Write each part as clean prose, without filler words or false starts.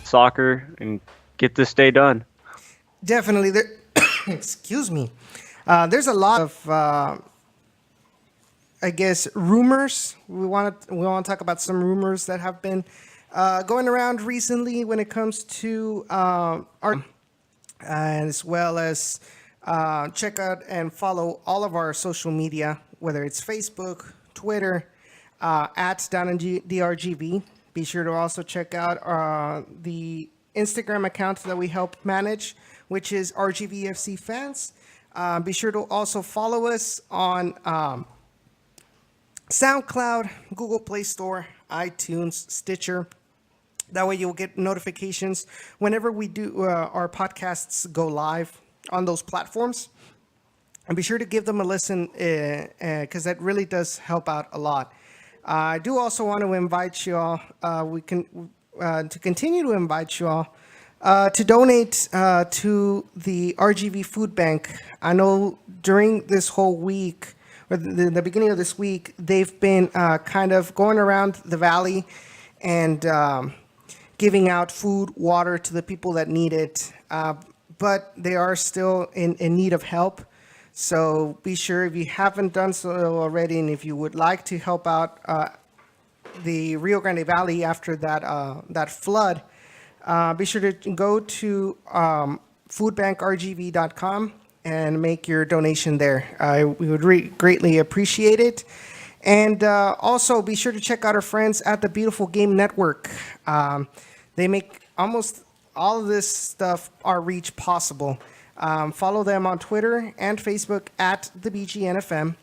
Soccer and get this day done. Definitely. There, excuse me. There's a lot of, I guess, rumors. We want to talk about some rumors that have been going around recently when it comes to our, as well as check out and follow all of our social media, whether it's Facebook, Twitter, at Down in DRGV. Be sure to also check out the Instagram account that we help manage, which is RGVFC Fans. Be sure to also follow us on SoundCloud, Google Play Store, iTunes, Stitcher. That way you'll get notifications whenever we do our podcasts go live on those platforms. And be sure to give them a listen because that really does help out a lot. I do also want to invite you all. To continue to invite you all to donate to the RGV Food Bank. I know during this whole week, or the beginning of this week, they've been kind of going around the valley and giving out food, water to the people that need it. But they are still in need of help. So be sure, if you haven't done so already, and if you would like to help out the Rio Grande Valley after that flood, be sure to go to foodbankrgv.com and make your donation there. We would greatly appreciate it. And also be sure to check out our friends at the Beautiful Game Network. They make almost all of this stuff, our reach, possible. Follow them on Twitter and Facebook at the BGNFM.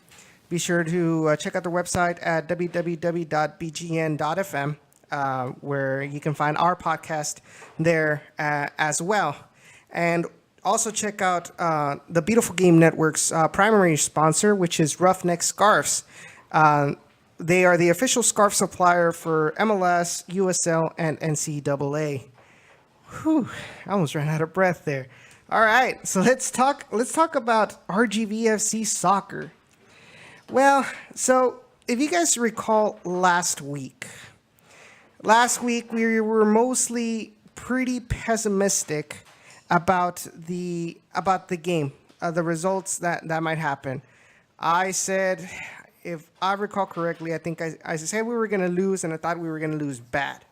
Be sure to check out their website at www.bgn.fm, where you can find our podcast there as well. And also check out the Beautiful Game Network's primary sponsor, which is Roughneck Scarves. They are the official scarf supplier for MLS, USL, and NCAA. Whew, I almost ran out of breath there. All right, so let's talk about RGVFC soccer. Well, so if you guys recall last week we were mostly pretty pessimistic about the game, the results that might happen. I said, if I recall correctly, I think I said we were going to lose, and I thought we were going to lose bad.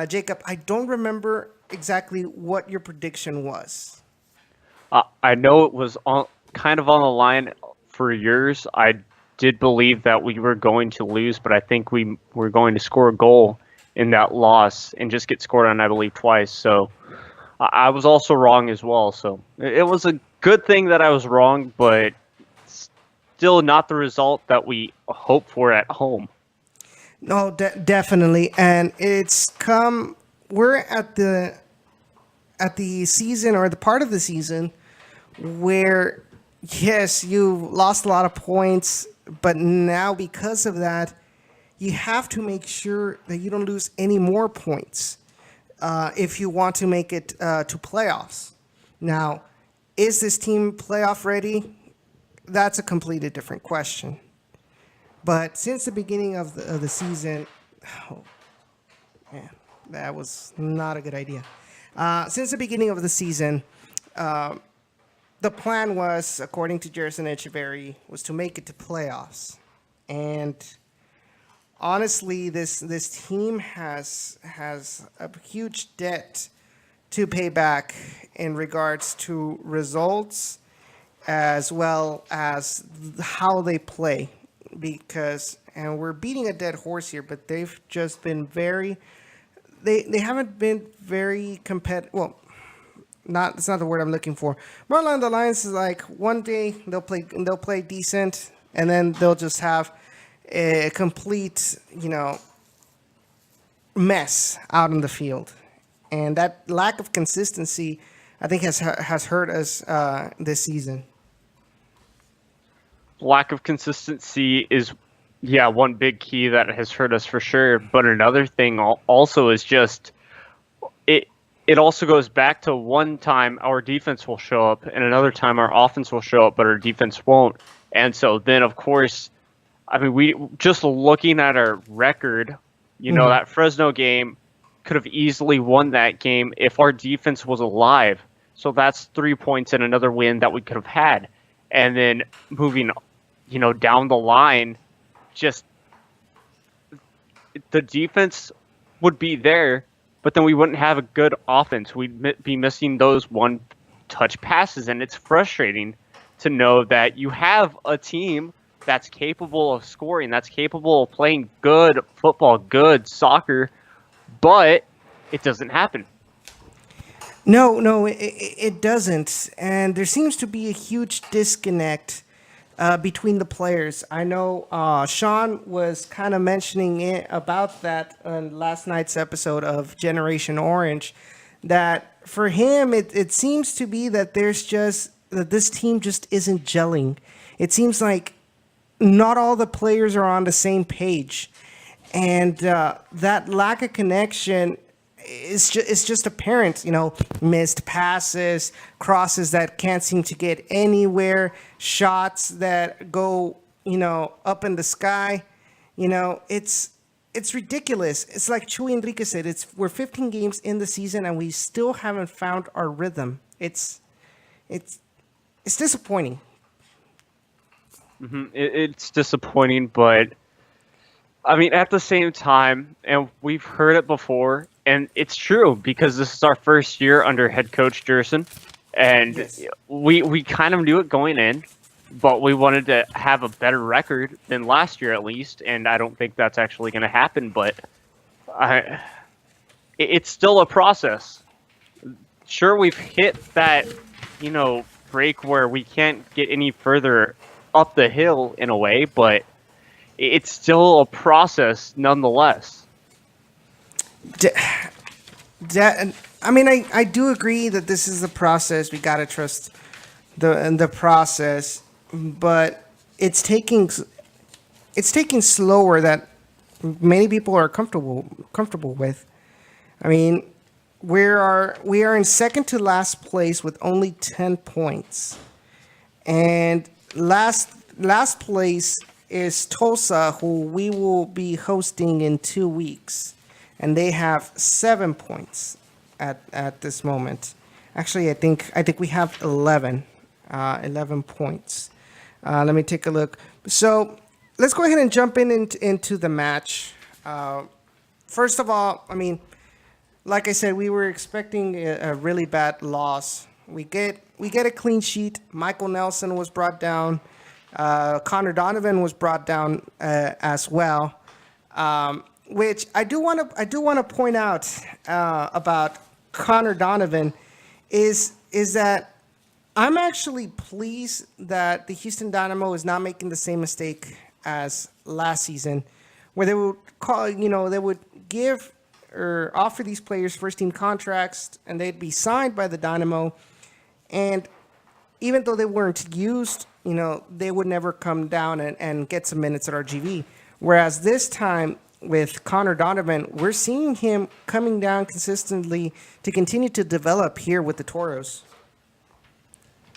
Jacob, I don't remember exactly what your prediction was. I know it was kind of on the line for yours. I did believe that we were going to lose, but I think we were going to score a goal in that loss and just get scored on, I believe, twice. So I was also wrong as well. So it was a good thing that I was wrong, but still not the result that we hoped for at home. No, definitely. And we're at the season, or the part of the season where, yes, you lost a lot of points, but now because of that, you have to make sure that you don't lose any more points if you want to make it to playoffs. Now, is this team playoff ready? That's a completely different question. But since the beginning of the season, oh, man, that was not a good idea. Since the beginning of the season, the plan was, according to Jerison Echeverry, was to make it to playoffs. And honestly, this team has a huge debt to pay back in regards to results, as well as how they play. And we're beating a dead horse here, but they've just been they haven't been very competitive. Well, that's not the word I'm looking for. More along the lines is like one day they'll play decent, and then they'll just have a complete, mess out in the field. And that lack of consistency, I think, has hurt us this season. Lack of consistency is, one big key that has hurt us for sure. But another thing also is just it also goes back to one time our defense will show up and another time our offense will show up, but our defense won't. And so then, of course, I mean, we just looking at our record, That Fresno game could have easily won that game if our defense was alive. So that's 3 points and another win that we could have had. And then moving, down the line, just the defense would be there, but then we wouldn't have a good offense. We'd be missing those one-touch passes, and it's frustrating to know that you have a team that's capable of scoring, that's capable of playing good football, good soccer, but it doesn't happen. No, it doesn't. And there seems to be a huge disconnect between the players. I know Sean was kind of mentioning it about that on last night's episode of Generation Orange, that for him, it seems to be that that this team just isn't gelling. It seems like not all the players are on the same page. And that lack of connection it's just apparent, missed passes, crosses that can't seem to get anywhere, shots that go, up in the sky. It's ridiculous. It's like Chuy Enriquez said, we're 15 games in the season and we still haven't found our rhythm. It's disappointing. It's disappointing, but I mean, at the same time, and we've heard it before, and it's true because this is our first year under head coach Jerson, and Yes. we kind of knew it going in, but we wanted to have a better record than last year at least, and I don't think that's actually going to happen, but it's still a process. Sure, we've hit that, break where we can't get any further up the hill in a way, but it's still a process nonetheless. I do agree that this is a process. We gotta trust the process, but it's taking slower that many people are comfortable with. I mean, we are in second to last place with only 10 points, and last place is Tulsa, who we will be hosting in 2 weeks, and they have 7 points at this moment. Actually, I think we have 11 points. Let me take a look. So let's go ahead and jump into the match. First of all, I mean, like I said, we were expecting a really bad loss. We get a clean sheet. Michael Nelson was brought down. Connor Donovan was brought down as well. Which I do want to point out about Connor Donovan is that I'm actually pleased that the Houston Dynamo is not making the same mistake as last season, where they would give or offer these players first team contracts and they'd be signed by the Dynamo, and even though they weren't used, they would never come down and get some minutes at RGV. Whereas this time with Connor Donovan, we're seeing him coming down consistently to continue to develop here with the Toros.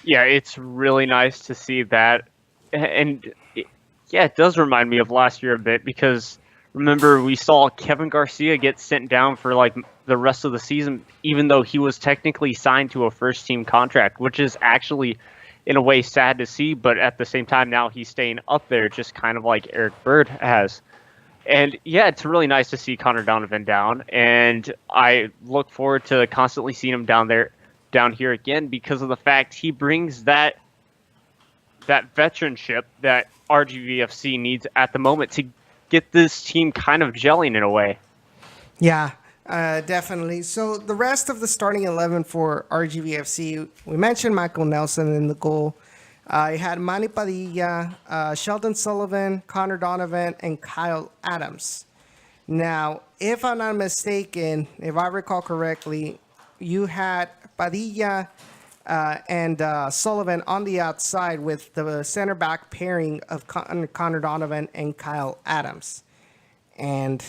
Yeah, it's really nice to see that. And it does remind me of last year a bit because remember we saw Kevin Garcia get sent down for like the rest of the season, even though he was technically signed to a first team contract, which is actually in a way sad to see. But at the same time, now he's staying up there, just kind of like Eric Bird has. And yeah, it's really nice to see Connor Donovan down, and I look forward to constantly seeing him down here again because of the fact he brings that veteranship that RGVFC needs at the moment to get this team kind of gelling in a way. Yeah, definitely. So the rest of the starting 11 for RGVFC, we mentioned Michael Nelson in the goal. You had Manny Padilla, Sheldon Sullivan, Connor Donovan, and Kyle Adams. Now, if I'm not mistaken, if I recall correctly, you had Padilla and Sullivan on the outside with the center back pairing of Connor Donovan and Kyle Adams. And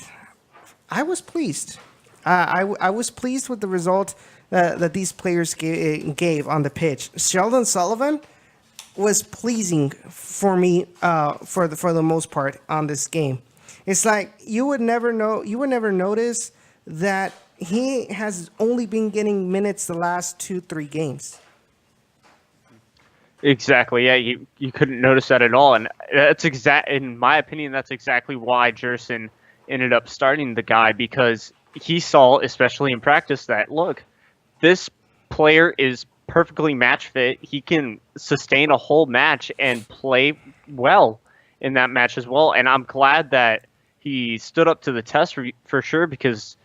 I was pleased. I was pleased with the result that these players gave on the pitch. Sheldon Sullivan was pleasing for me for the most part on this game. It's like you would never know, you would never notice that he has only been getting minutes the last 2, 3 games. Exactly. Yeah, you couldn't notice that at all, and that's in my opinion, that's exactly why Jerson ended up starting the guy, because he saw, especially in practice, that look, this player is perfectly match fit. He can sustain a whole match and play well in that match as well. And I'm glad that he stood up to the test for sure, because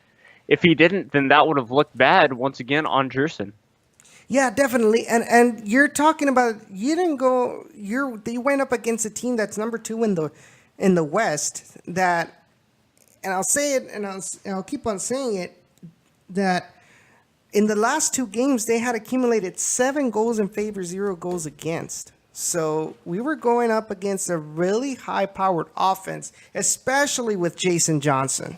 if he didn't, then that would have looked bad once again on Jerson. Yeah, definitely. And you're talking about you didn't go. You went up against a team that's number 2 in the West. That, and I'll say it, and I'll keep on saying it, that in the last 2 games they had accumulated 7 goals in favor, 0 goals against. So we were going up against a really high-powered offense, especially with Jason Johnson.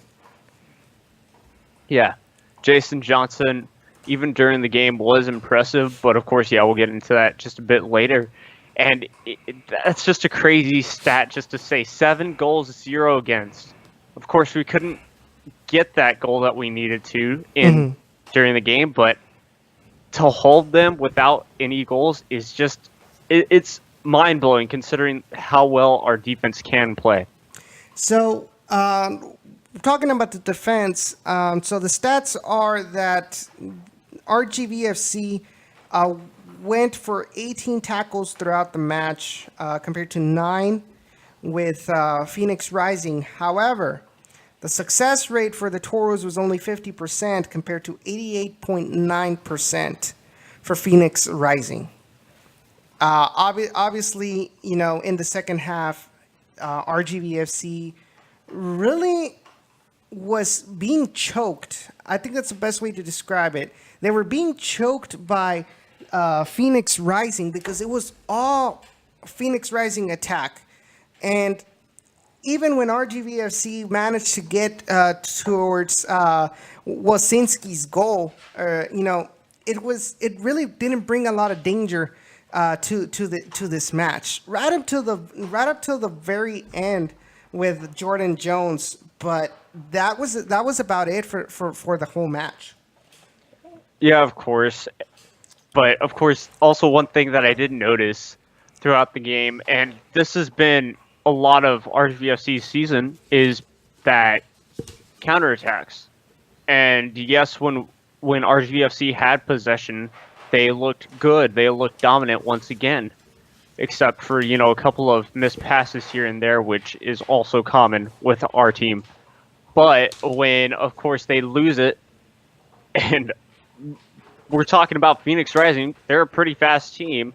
Yeah, Jason Johnson, even during the game, was impressive. But of course, yeah, we'll get into that just a bit later. And that's just a crazy stat just to say 7 goals, 0 against. Of course, we couldn't get that goal that we needed to during the game, but to hold them without any goals is just it's mind-blowing considering how well our defense can play. So, talking about the defense, so the stats are that RGVFC went for 18 tackles throughout the match, compared to 9 with Phoenix Rising. However, the success rate for the Toros was only 50% compared to 88.9% for Phoenix Rising. Obviously, in the second half, RGVFC really was being choked. I think that's the best way to describe it. They were being choked by Phoenix Rising because it was all Phoenix Rising attack. And even when RGVFC managed to get towards Wasinski's goal, it really didn't bring a lot of danger to this match right up till the very end with Jordan Jones. But that was about it for the whole match. Yeah, of course. But of course, also one thing that I did notice throughout the game, and this has been a lot of RGVFC's season, is that counterattacks. And yes, when RGVFC had possession, they looked good. They looked dominant once again, except for, a couple of missed passes here and there, which is also common with our team. But when, of course, they lose it, and we're talking about Phoenix Rising, they're a pretty fast team.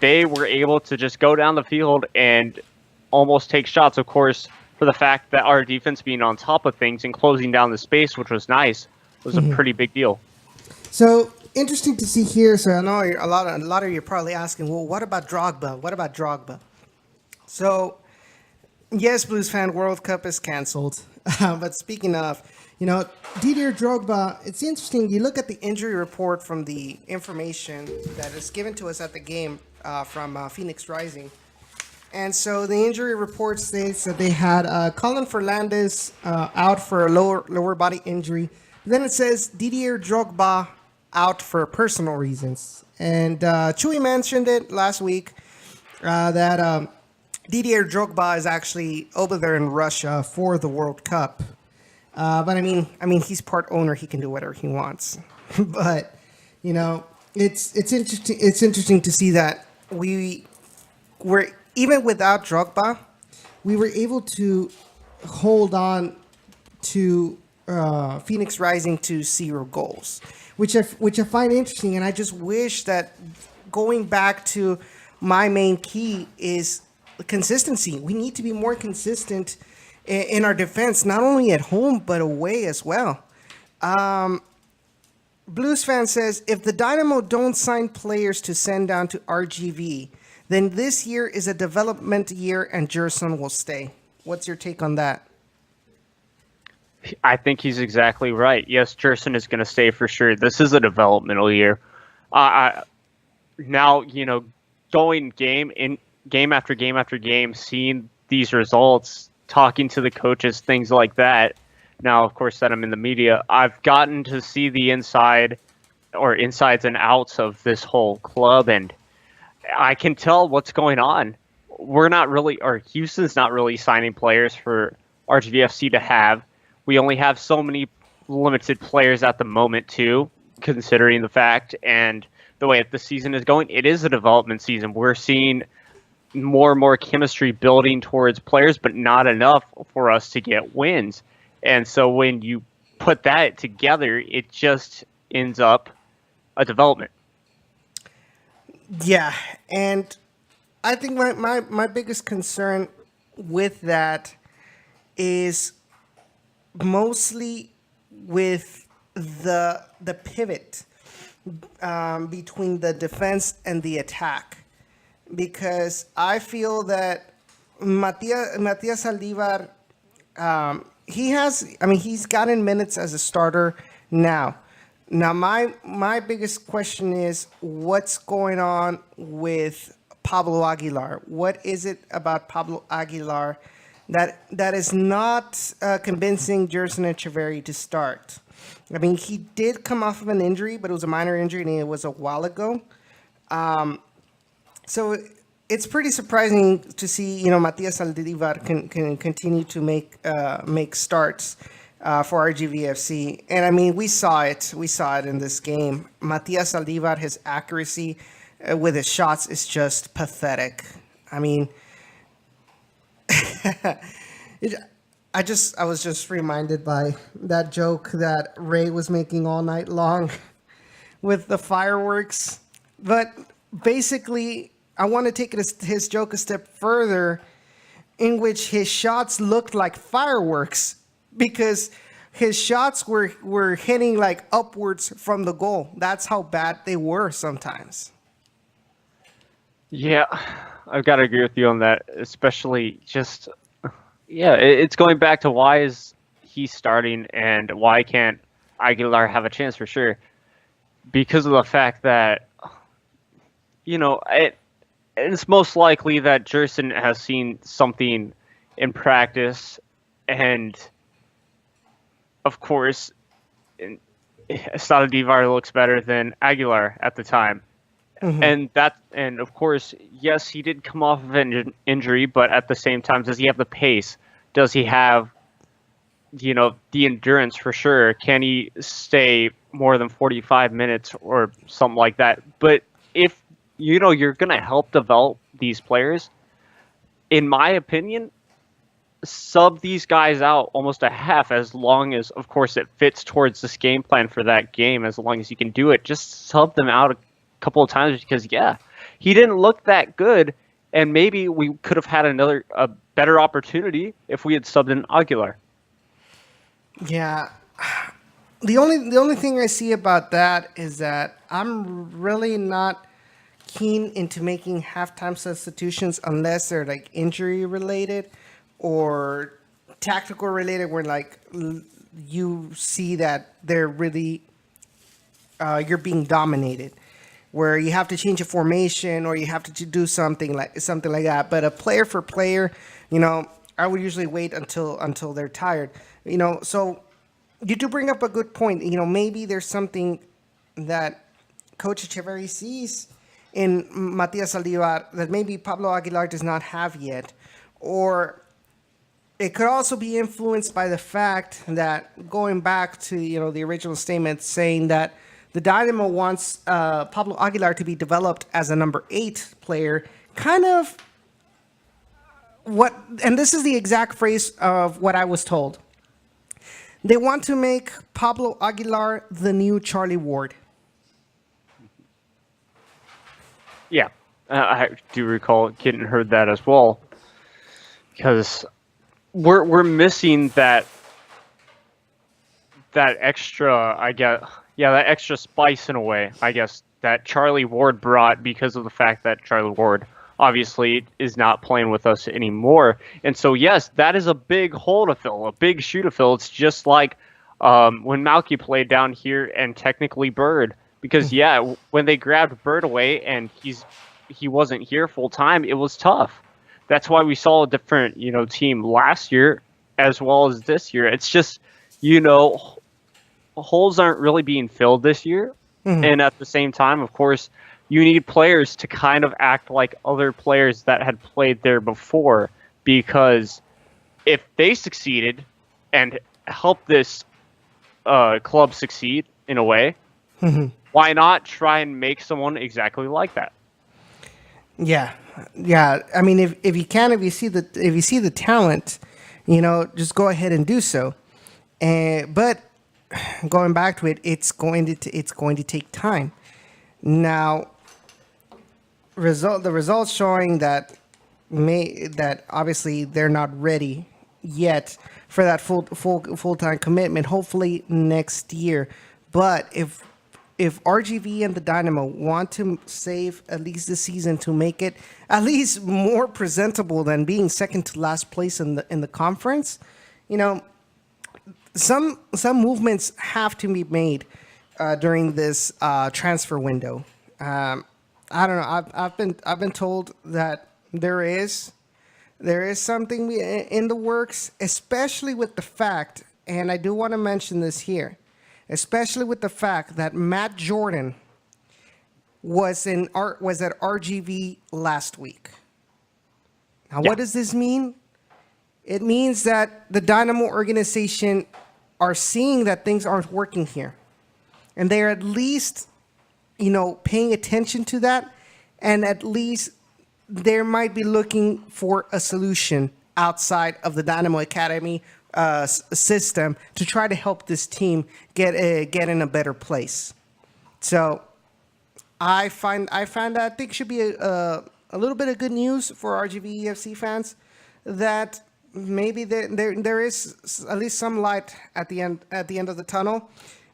They were able to just go down the field and almost take shots, of course, for the fact that our defense being on top of things and closing down the space, which was nice, was a pretty big deal. So interesting to see here. So I know a lot of you are probably asking, well, what about Drogba? What about Drogba? So yes, Blues fan, World Cup is canceled. But speaking of, Didier Drogba, it's interesting. You look at the injury report from the information that is given to us at the game from Phoenix Rising. And so the injury report states that they had Colin Fernandez out for a lower body injury. Then it says Didier Drogba out for personal reasons. And Chewy mentioned it last week that Didier Drogba is actually over there in Russia for the World Cup. But I mean, he's part owner. He can do whatever he wants. But it's interesting. It's interesting to see that we were, even without Drogba, we were able to hold on to Phoenix Rising to 0 goals, which I find interesting. And I just wish that, going back to my main key, is consistency. We need to be more consistent in our defense, not only at home but away as well. Blues fan says, if the Dynamo don't sign players to send down to RGV, then this year is a development year and Jerson will stay. What's your take on that? I think he's exactly right. Yes, Jerson is going to stay for sure. This is a developmental year. Now, going game after game after game, seeing these results talking to the coaches, things like that. Now, of course, that I'm in the media, I've gotten to see the inside or insides and outs of this whole club, and I can tell what's going on. We're not really, or Houston's not really signing players for RGVFC to have. We only have so many limited players at the moment, too, considering the fact and the way that the season is going. It is a development season. We're seeing more and more chemistry building towards players, but not enough for us to get wins. And so when you put that together, it just ends up a development. Yeah, and I think my biggest concern with that is mostly with the pivot between the defense and the attack, because I feel that Matias Saldivar, he's gotten minutes as a starter now. Now, my biggest question is what's going on with Pablo Aguilar? What is it about Pablo Aguilar that is not convincing Gerson Echeverry to start? I mean, he did come off of an injury, but it was a minor injury, and it was a while ago. So it's pretty surprising to see, Matias Saldivar can continue to make starts for RGVFC. And I mean, we saw it in this game. Matias Saldivar, his accuracy with his shots is just pathetic. I mean, I was just reminded by that joke that Ray was making all night long with the fireworks. But basically, I want to take his joke a step further, in which his shots looked like fireworks because his shots were hitting like upwards from the goal. That's how bad they were sometimes. Yeah, I've got to agree with you on that, especially just, yeah, it's going back to why is he starting and why can't Aguilar have a chance for sure? Because of the fact that, it's most likely that Gerson has seen something in practice, and of course, Saldivar looks better than Aguilar at the time. Mm-hmm. And of course, yes, he did come off of an injury, but at the same time, does he have the pace? Does he have, the endurance for sure? Can he stay more than 45 minutes or something like that? But if, you're going to help develop these players, in my opinion, sub these guys out almost a half, as long as, of course, it fits towards this game plan for that game, as long as you can do it. Just sub them out a couple of times because, yeah, he didn't look that good, and maybe we could have had a better opportunity if we had subbed in Aguilar. Yeah. The only thing I see about that is that I'm really not keen into making halftime substitutions unless they're like injury related or tactical related, where like you see that they're really you're being dominated, where you have to change a formation or you have to do something like that. But a player for player, I would usually wait until they're tired. So you do bring up a good point. Maybe there's something that Coach Echeverry sees in Matias Saldivar that maybe Pablo Aguilar does not have yet, or it could also be influenced by the fact that, going back to the original statement saying that the Dynamo wants Pablo Aguilar to be developed as a number 8 player, kind of and this is the exact phrase of what I was told. They want to make Pablo Aguilar the new Charlie Ward. Yeah, I do recall getting heard that as well, because we're missing that extra, I guess, that extra spice in a way, I guess, that Charlie Ward brought, because of the fact that Charlie Ward obviously is not playing with us anymore. And so, yes, that is a big hole to fill, a big shoe to fill. It's just like when Malky played down here and technically Bird. Because, when they grabbed Bird away and he wasn't here full time, it was tough. That's why we saw a different, team last year as well as this year. It's just, you know, holes aren't really being filled this year. And at the same time, of course, you need players to kind of act like other players that had played there before, because if they succeeded and helped this club succeed in a way, why not try and make someone exactly like that? Yeah, yeah. I mean, if you can, if you see the talent, just go ahead and do so. But going back to it, it's going to take time. Now, the results showing that obviously they're not ready yet for that full time commitment. Hopefully next year. But if RGV and the Dynamo want to save at least this season to make it at least more presentable than being second to last place in the conference, some movements have to be made during this transfer window. I don't know. I've been told that there is something in the works, especially with the fact, and I do want to mention this here, especially with the fact that Matt Jordan was at RGV last week. Now, what does this mean? It means that the Dynamo organization are seeing that things aren't working here, and they're at least, paying attention to that, and at least they might be looking for a solution outside of the Dynamo Academy system to try to help this team get in a better place. So I find that I think should be a little bit of good news for RGVFC fans, that maybe there is at least some light at the end of the tunnel.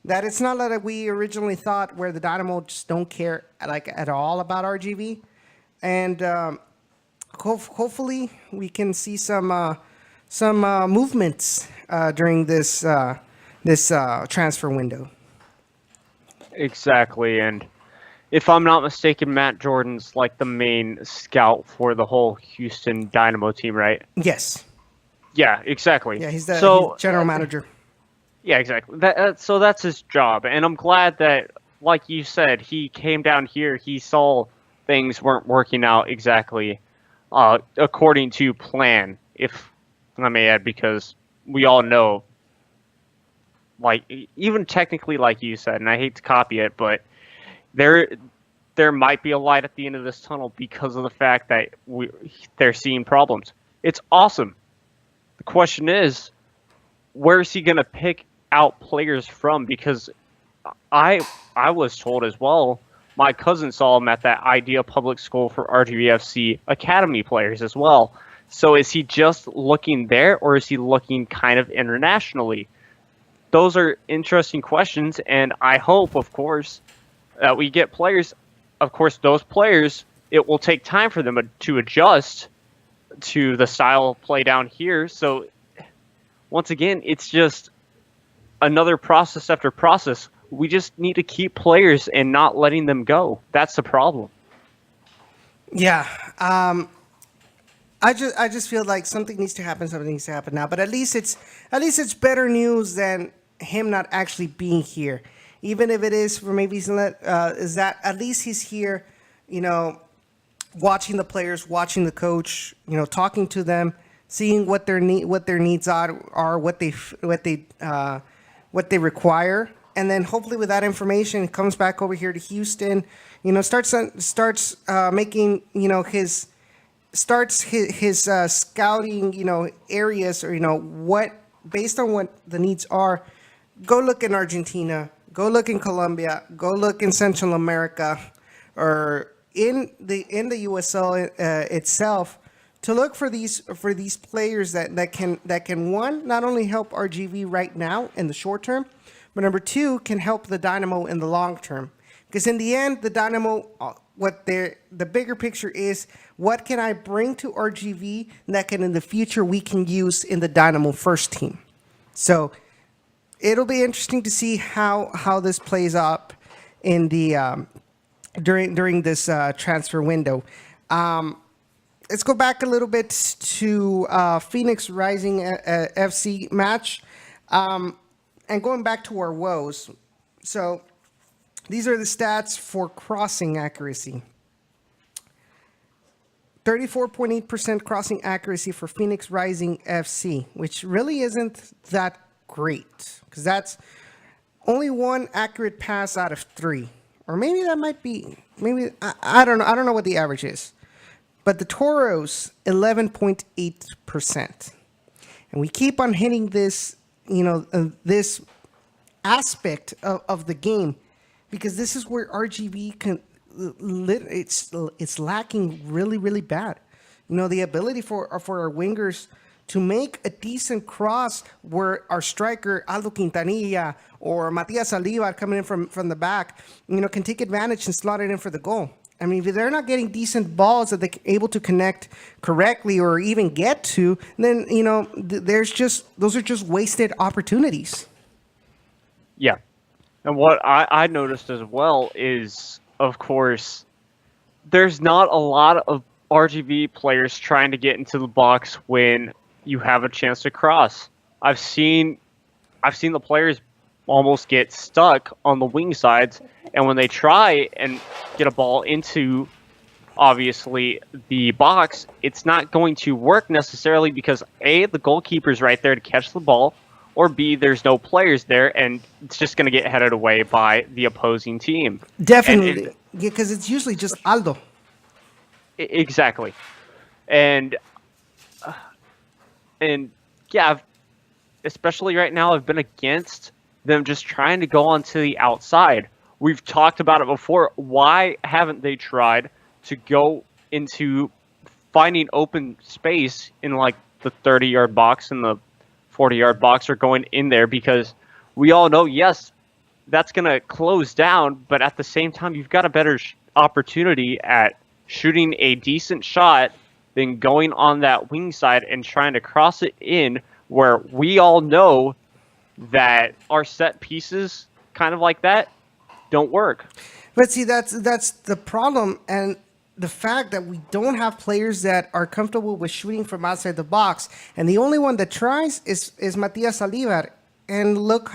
That it's not like we originally thought, where the Dynamo just don't care at all about RGV, and hopefully we can see some movements during this transfer window. Exactly, and if I'm not mistaken, Matt Jordan's like the main scout for the whole Houston Dynamo team, right? Yes. Yeah, exactly. Yeah, he's the he's general manager. Yeah, exactly. So that's his job, and I'm glad that, like you said, he came down here. He saw things weren't working out exactly according to plan, if I may add, because we all know, like, even technically, like you said, and I hate to copy it, but there might be a light at the end of this tunnel because of the fact that they're seeing problems. It's awesome. The question is, where is he going to pick out players from? Because I was told as well, my cousin saw him at that Idea Public School for RGVFC Academy players as well. So is he just looking there, or is he looking kind of internationally? Those are interesting questions, and I hope, of course, that we get players. Of course, those players, it will take time for them to adjust to the style of play down here. So once again, it's just another process after process. We just need to keep players and not letting them go. That's the problem. Yeah. I just feel like something needs to happen. Something needs to happen now. But at least it's better news than him not actually being here. Even if it is for maybe is that at least he's here, watching the players, watching the coach, talking to them, seeing what their needs are, what they require, and then hopefully with that information, he comes back over here to Houston, starts making his scouting areas, or what, based on what the needs are. Go look in Argentina, go look in Colombia, go look in Central America, or in the USL itself, to look for these players that can one, not only help RGV right now in the short term, but number two, can help the Dynamo in the long term. Because in the end, the Dynamo, the bigger picture is, what can I bring to RGV that can in the future we can use in the Dynamo first team? So it'll be interesting to see how this plays up in the during this transfer window. let's go back a little bit to Phoenix Rising FC match, and going back to our woes. So these are the stats for crossing accuracy. 34.8% crossing accuracy for Phoenix Rising FC, which really isn't that great because that's only one accurate pass out of 3. Or maybe that might be, maybe, I don't know. I don't know what the average is. But the Toros, 11.8%. And we keep on hitting this, this aspect of the game because this is where RGV can, it's lacking really bad. The ability for our wingers to make a decent cross where our striker Aldo Quintanilla or Matias Alivar coming in from the back, can take advantage and slot it in for the goal. I mean, if they're not getting decent balls that they're able to connect correctly or even get to, then those are just wasted opportunities. Yeah, and what I noticed as well is, of course, there's not a lot of RGV players trying to get into the box when you have a chance to cross. I've seen the players almost get stuck on the wing sides, and when they try and get a ball into, obviously, the box, it's not going to work necessarily because A, the goalkeeper's right there to catch the ball, or B, there's no players there, and it's just going to get headed away by the opposing team. Definitely, because it's usually just Aldo. Exactly. And yeah, especially right now, I've been against them just trying to go onto the outside. We've talked about it before. Why haven't they tried to go into finding open space in like the 30-yard box and the 40-yard box, or going in there? Because we all know, yes, that's going to close down, but at the same time, you've got a better opportunity at shooting a decent shot than going on that wing side and trying to cross it in, where we all know that our set pieces, kind of like that, don't work. But see, that's the problem, and the fact that we don't have players that are comfortable with shooting from outside the box, and the only one that tries is Matias Alivar, and look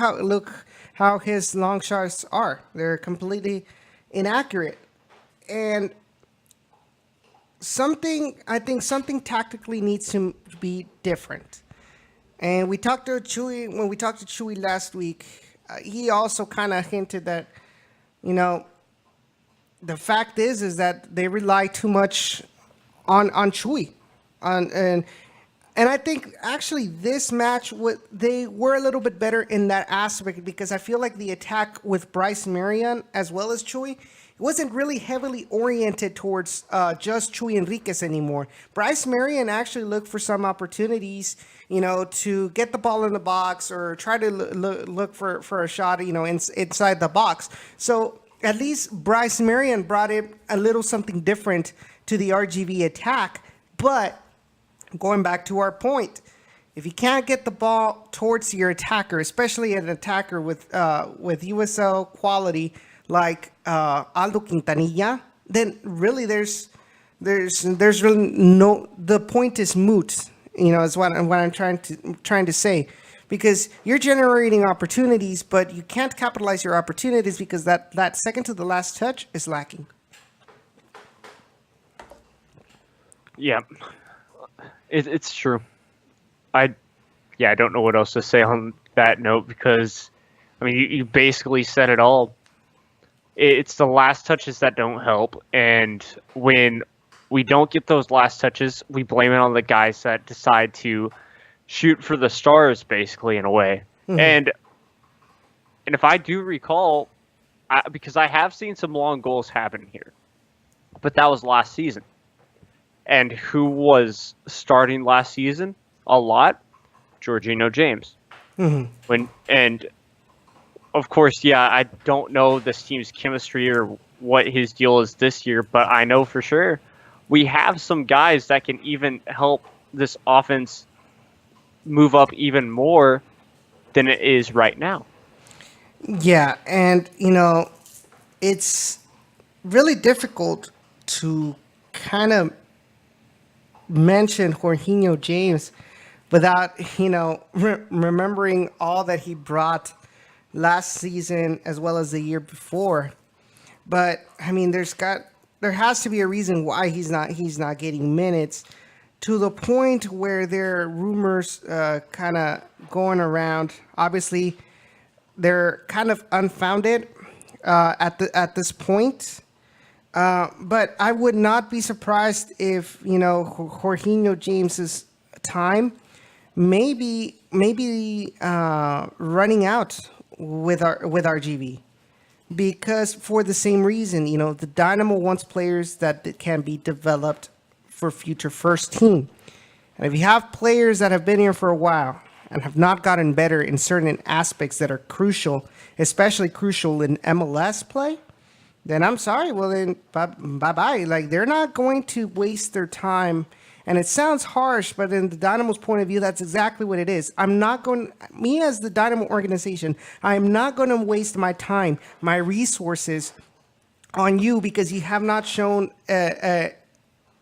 how his long shots are. They're completely inaccurate, and I think something tactically needs to be different. And we talked to Chewy when we talked to Chewy last week. He also kind of hinted that, the fact is that they rely too much on Chewy, and I think actually this match they were a little bit better in that aspect, because I feel like the attack with Bryce Marion as well as Chewy wasn't really heavily oriented towards just Chuy Enriquez anymore. Bryce Marion actually looked for some opportunities, to get the ball in the box or try to look for a shot, inside the box. So at least Bryce Marion brought in a little something different to the RGV attack. But going back to our point, if you can't get the ball towards your attacker, especially an attacker with USL quality like Aldo Quintanilla, then really there's really no, the point is moot. Is what I'm trying to say, because you're generating opportunities, but you can't capitalize your opportunities because that second to the last touch is lacking. Yeah, it's true. I don't know what else to say on that note, because I mean you basically said it all. It's the last touches that don't help, and when we don't get those last touches, we blame it on the guys that decide to shoot for the stars, basically, in a way. Mm-hmm. And if I do recall, because I have seen some long goals happen here, but that was last season. And who was starting last season a lot? Jorginho James. Mm-hmm. And of course, yeah, I don't know this team's chemistry or what his deal is this year, but I know for sure we have some guys that can even help this offense move up even more than it is right now. Yeah, and, it's really difficult to kind of mention Jorginho James without remembering all that he brought last season as well as the year before. But I mean, there has to be a reason why he's not getting minutes, to the point where there are rumors kind of going around. Obviously, they're kind of unfounded at this point. But I would not be surprised if Jorginho James's time maybe running out with RGV, because for the same reason, the Dynamo wants players that can be developed for future first team. And if you have players that have been here for a while and have not gotten better in certain aspects that are crucial, especially crucial in MLS play, then I'm sorry. Well, then bye-bye. Like, they're not going to waste their time. And it sounds harsh, but in the Dynamo's point of view, that's exactly what it is. Me as the Dynamo organization, I'm not going to waste my time, my resources on you because you have not shown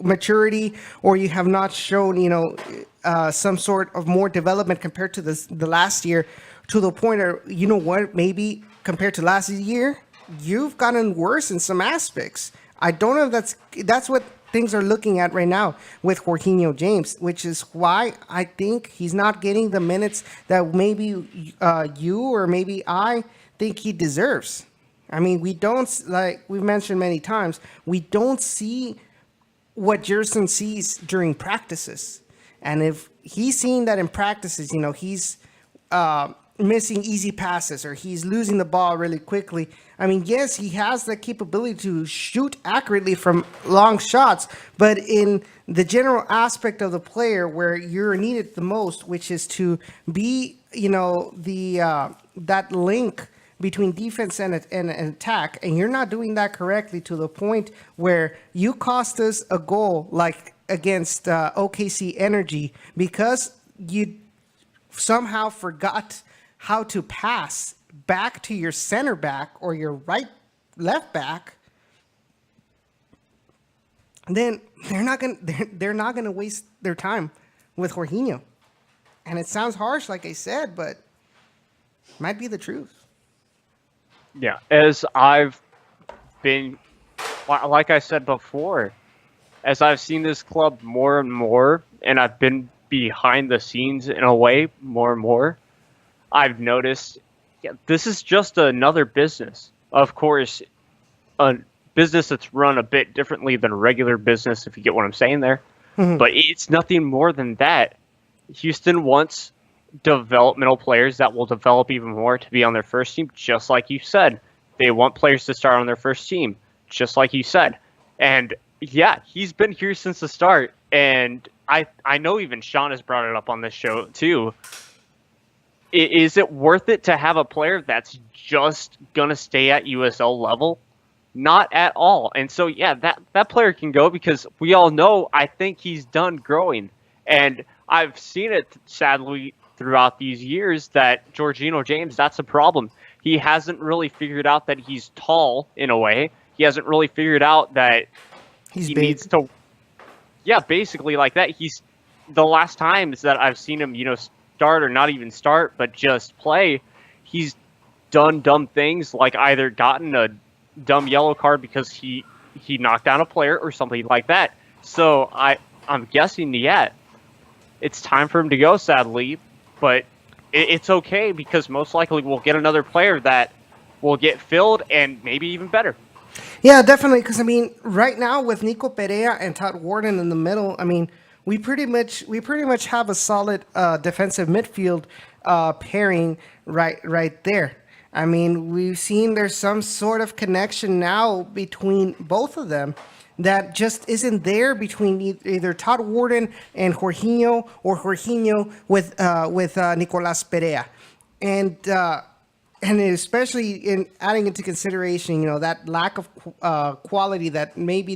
maturity, or you have not shown, some sort of more development compared to the last year, to the point where, maybe compared to last year, you've gotten worse in some aspects. I don't know if that's what things are looking at right now with Jorginho James, which is why I think he's not getting the minutes that maybe you or maybe I think he deserves. I mean, we don't, like we've mentioned many times, we don't see what Gerson sees during practices. And if he's seeing that in practices, he's missing easy passes, or he's losing the ball really quickly. I mean, yes, he has the capability to shoot accurately from long shots, but in the general aspect of the player where you're needed the most, which is to be, that link between defense and attack, and you're not doing that correctly, to the point where you cost us a goal like against OKC Energy because you somehow forgot how to pass back to your center back or your left back. Then they're not gonna waste their time with Jorginho. And it sounds harsh, like I said, but might be the truth. Yeah, as I've been, like I said before, as I've seen this club more and more, and I've been behind the scenes in a way more and more, I've noticed, this is just another business. Of course, a business that's run a bit differently than a regular business, if you get what I'm saying there. Mm-hmm. But it's nothing more than that. Houston wants developmental players that will develop even more to be on their first team, just like you said. They want players to start on their first team, just like you said. And yeah, he's been here since the start. And I know even Sean has brought it up on this show too. Is it worth it to have a player that's just going to stay at USL level? Not at all. And so, yeah, that player can go because we all know, I think he's done growing. And I've seen it, sadly, throughout these years that Jorginho James, that's a problem. He hasn't really figured out that he's tall in a way. He hasn't really figured out that he needs to... Yeah, basically like that. He's the last times that I've seen him, start or not even start, but just play, he's done dumb things, like either gotten a dumb yellow card because he knocked down a player or something like that. So I'm guessing, it's time for him to go, sadly, but it's okay because most likely we'll get another player that will get filled and maybe even better. Yeah, definitely, because I mean, right now with Nico Perea and Todd Warden in the middle, I mean, we pretty much have a solid defensive midfield pairing right there. I mean, we've seen there's some sort of connection now between both of them that just isn't there between either Todd Warden and Jorginho, or Jorginho with Nicolas Perea, and especially in adding into consideration, that lack of quality that maybe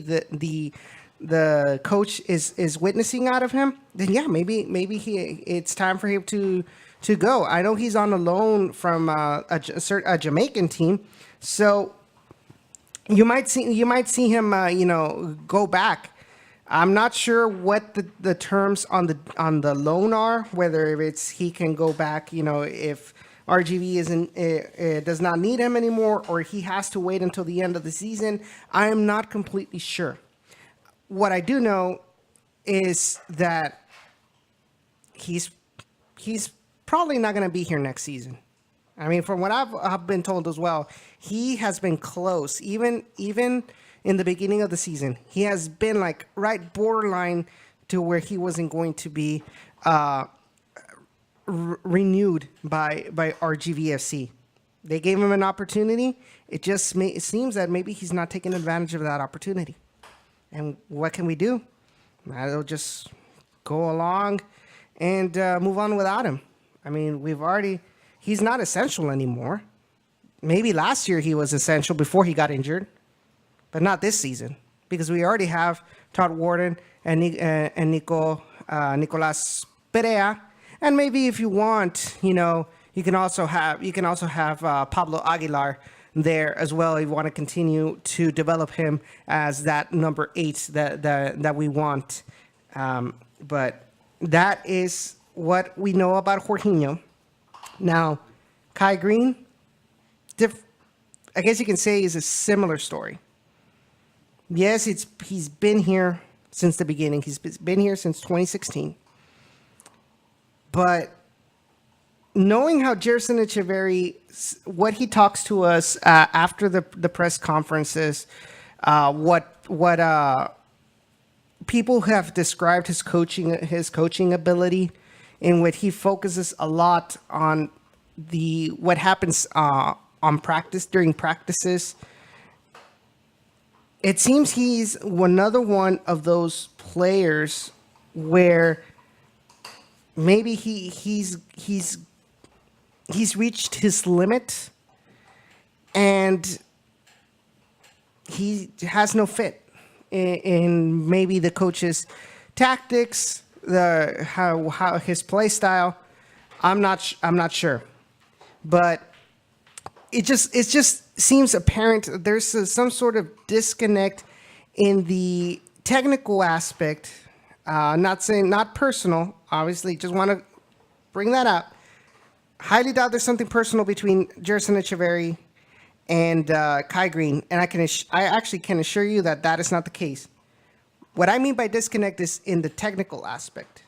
the coach is witnessing out of him. Then yeah, maybe it's time for him to go. I know he's on a loan from a Jamaican team, so you might see him go back I'm not sure what the terms on the loan are. Whether it's he can go back, if RGV isn't does not need him anymore, or he has to wait until the end of the season. I am not completely sure. What I do know is that he's probably not going to be here next season. I mean, from what I've been told as well, he has been close. Even in the beginning of the season, he has been like right borderline to where he wasn't going to be renewed by RGVFC. They gave him an opportunity. It seems that maybe he's not taking advantage of that opportunity. And what can we do? I'll just go along and move on without him. I mean, he's not essential anymore. Maybe last year he was essential before he got injured, but not this season because we already have Todd Warden and Nicolas Perea, and maybe if you want, you can also have Pablo Aguilar there as well. If you want to continue to develop him as that number 8 that we want, but that is what we know about Jorginho. Now, Kai Green, I guess you can say is a similar story. Yes, he's been here since the beginning. He's been here since 2016. But knowing how Gerson Echeverry, what he talks to us after the press conferences, what people have described his coaching ability, in which he focuses a lot on what happens during practices. It seems he's another one of those players where maybe he's reached his limit and he has no fit in maybe the coach's tactics, how his play style. I'm not sure, but it just seems apparent there's some sort of disconnect in the technical aspect. Not personal, obviously. Just want to bring that up. Highly doubt there's something personal between Gerson Echeverry and Kai Green, and I actually can assure you that is not the case. What I mean by disconnect is in the technical aspect,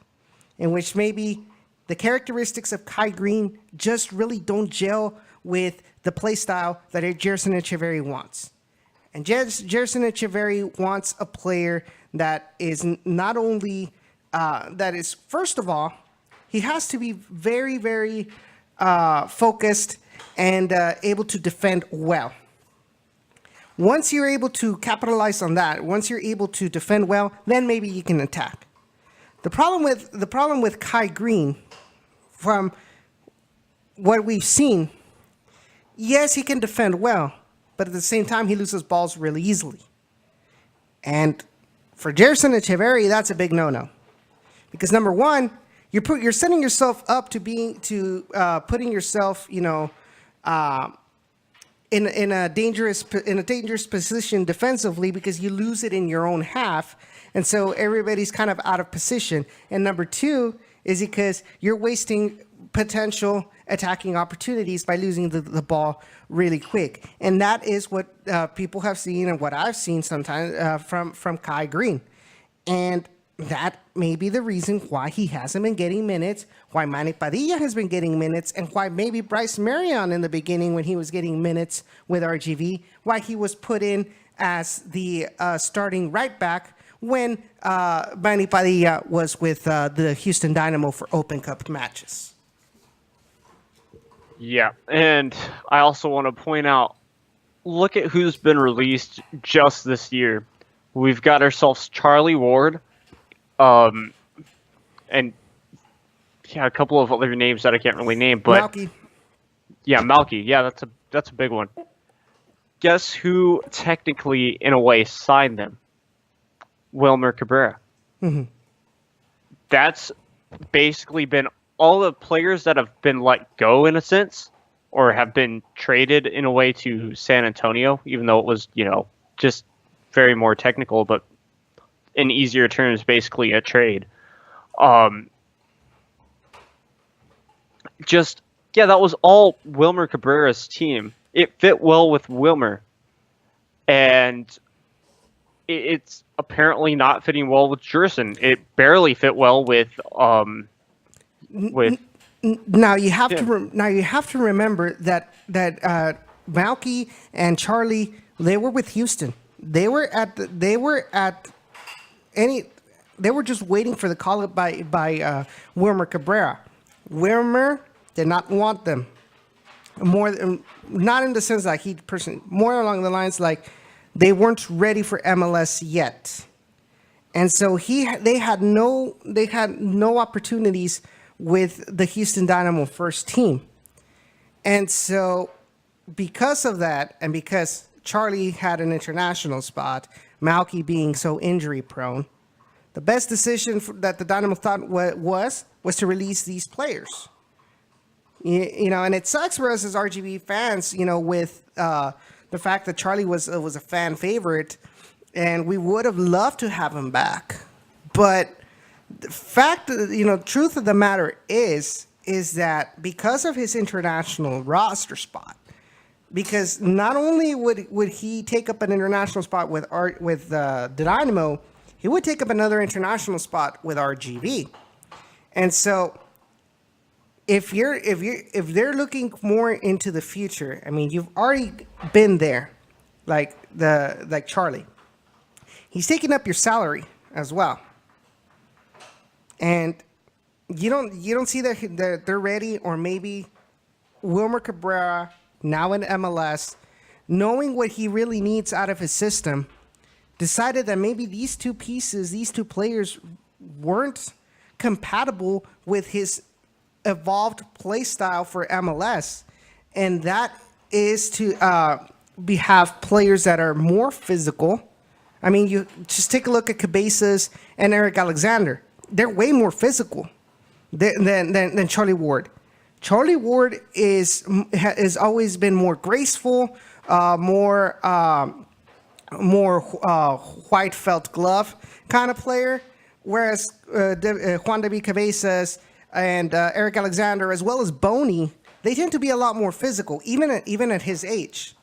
in which maybe the characteristics of Kai Green just really don't gel with the play style that Gerson Echeverry wants. And Gerson Echeverry wants a player that is not only, first of all, he has to be very, very focused and able to defend well. Once you're able to capitalize on that, once you're able to defend well, then maybe you can attack. The problem with Kai Green, from what we've seen, yes, he can defend well, but at the same time, he loses balls really easily. And for Gerson Echeverry, that's a big no-no, because number one, you're setting yourself up to putting yourself, in a dangerous position defensively, because you lose it in your own half, and so everybody's kind of out of position. And number two is because you're wasting potential attacking opportunities by losing the ball really quick, and that is what people have seen and what I've seen sometimes from Kai Green, and that may be the reason why he hasn't been getting minutes, why Manny Padilla has been getting minutes, and why maybe Bryce Marion in the beginning, when he was getting minutes with RGV, why he was put in as the starting right back when Manny Padilla was with the Houston Dynamo for Open Cup matches. Yeah, and I also want to point out, look at who's been released just this year. We've got ourselves Charlie Ward, and a couple of other names that I can't really name, but Malky. Yeah, Malky. Yeah, that's a big one. Guess who technically, in a way, signed them? Wilmer Cabrera. Mm-hmm. That's basically been all the players that have been let go, in a sense, or have been traded in a way to San Antonio, even though it was, just very more technical. But in easier terms, basically a trade. Um, just yeah, that was all Wilmer Cabrera's team. It fit well with Wilmer, and it's apparently not fitting well with Jerson. It barely fit well with Now you have Yeah. to remember that Malky and Charlie, they were with Houston. They were just waiting for the call up by Wilmer Cabrera. Wilmer did not want them. Not in the sense that more along the lines like they weren't ready for MLS yet, and so they had no opportunities with the Houston Dynamo first team, and so because of that, and because Charlie had an international spot, Malky being so injury prone, the best decision that the Dynamo thought was to release these players. And it sucks for us as RGV fans, with the fact that Charlie was a fan favorite, and we would have loved to have him back. But the fact, truth of the matter is that because of his international roster spot, because not only would he take up an international spot with the Dynamo, he would take up another international spot with RGV, and so. If they're looking more into the future, I mean, you've already been there, like Charlie. He's taking up your salary as well, and you don't see that they're ready, or maybe Wilmer Cabrera now in MLS, knowing what he really needs out of his system, decided that maybe these two players weren't compatible with his evolved play style for MLS, and that is to have players that are more physical. I mean, you just take a look at Cabezas and Eric Alexander. They're way more physical than Charlie Ward. Charlie Ward has always been more graceful, more white felt glove kind of player, whereas Juan David Cabezas and Eric Alexander, as well as Boney, they tend to be a lot more physical, even at his age.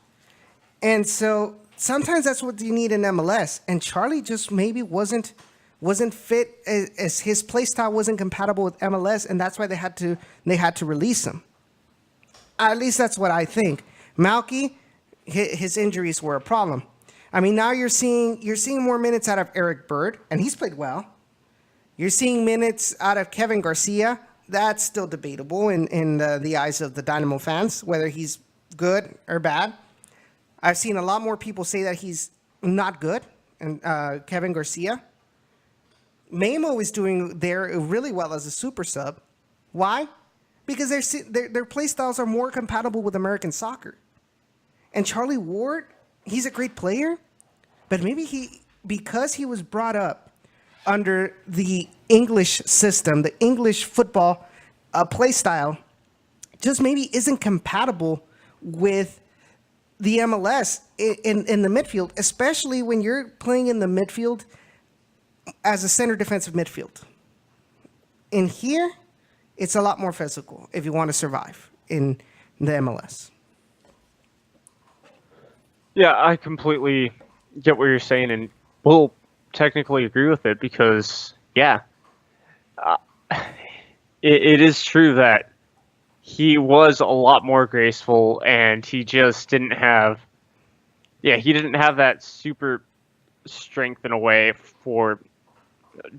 And so sometimes that's what you need in MLS. And Charlie just maybe wasn't fit, as his play style wasn't compatible with MLS, and that's why they had to release him. At least that's what I think. Malky, his injuries were a problem. I mean, now you're seeing more minutes out of Eric Bird, and he's played well. You're seeing minutes out of Kevin Garcia. That's still debatable in the eyes of the Dynamo fans, whether he's good or bad. I've seen a lot more people say that he's not good, and Kevin Garcia. Mamo is doing there really well as a super sub. Why? Because their play styles are more compatible with American soccer. And Charlie Ward, he's a great player, but maybe because he was brought up under the English system, the English football play style, just maybe isn't compatible with the MLS in the midfield, especially when you're playing in the midfield as a center defensive midfield. In here, it's a lot more physical if you want to survive in the MLS. Yeah, I completely get what you're saying, and we'll technically agree with it because, it is true that he was a lot more graceful, and he just didn't have that super strength in a way for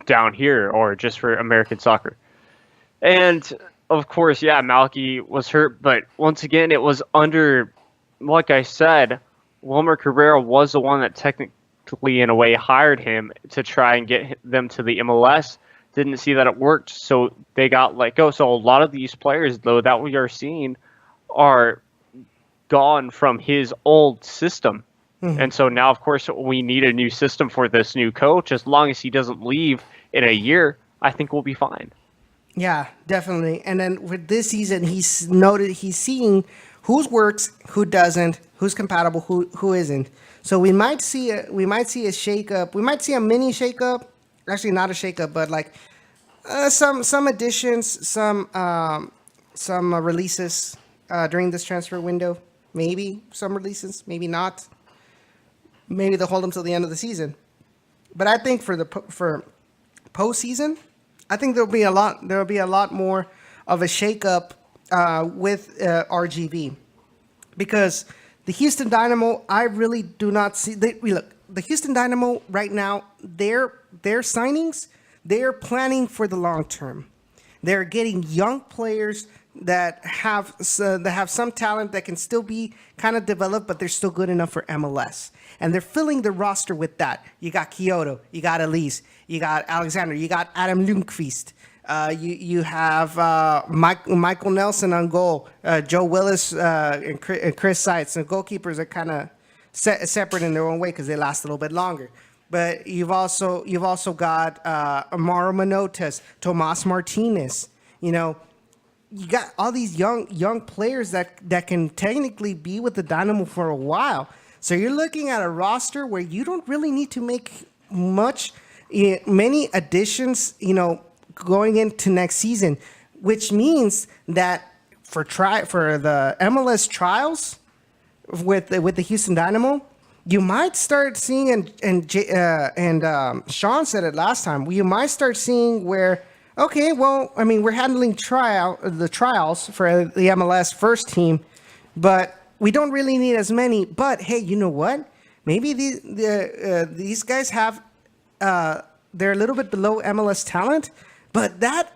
down here or just for American soccer. And of course, Malky was hurt, but once again, it was under, like I said, Wilmer Cabrera was the one that technically in a way hired him to try and get them to the MLS. Didn't see that it worked, so they got let go. So a lot of these players, though, that we are seeing are gone from his old system. Mm-hmm. And so now, of course, we need a new system for this new coach. As long as he doesn't leave in a year, I think we'll be fine. Yeah, definitely. And then with this season, he's seeing who's works, who doesn't, who's compatible, who isn't. So we might see a shakeup. We might see a mini shakeup. Actually, not a shakeup, but like some additions, some releases during this transfer window. Maybe some releases, maybe not. Maybe they'll hold them till the end of the season. But I think for postseason, I think there'll be a lot. There'll be a lot more of a shakeup with RGV, because the Houston Dynamo, I really do not see. Look, the Houston Dynamo right now, their signings, they're planning for the long term. They're getting young players that have some talent that can still be kind of developed, but they're still good enough for MLS. And they're filling the roster with that. You got Kyoto, you got Elise, you got Alexander, you got Adam Lundqvist. You have Michael Nelson on goal, Joe Willis and Chris Seitz. And goalkeepers are kind of separate in their own way because they last a little bit longer. But you've also got Amaro Manotas, Tomas Martinez. You know, you got all these young players that can technically be with the Dynamo for a while. So you're looking at a roster where you don't really need to make many additions, going into next season, which means that for the MLS trials with the Houston Dynamo, you might start seeing, and Sean said it last time, you might start seeing where, okay, well, I mean, we're handling the trials for the MLS first team, but we don't really need as many. But hey, you know what? Maybe these guys have they're a little bit below MLS talent, but that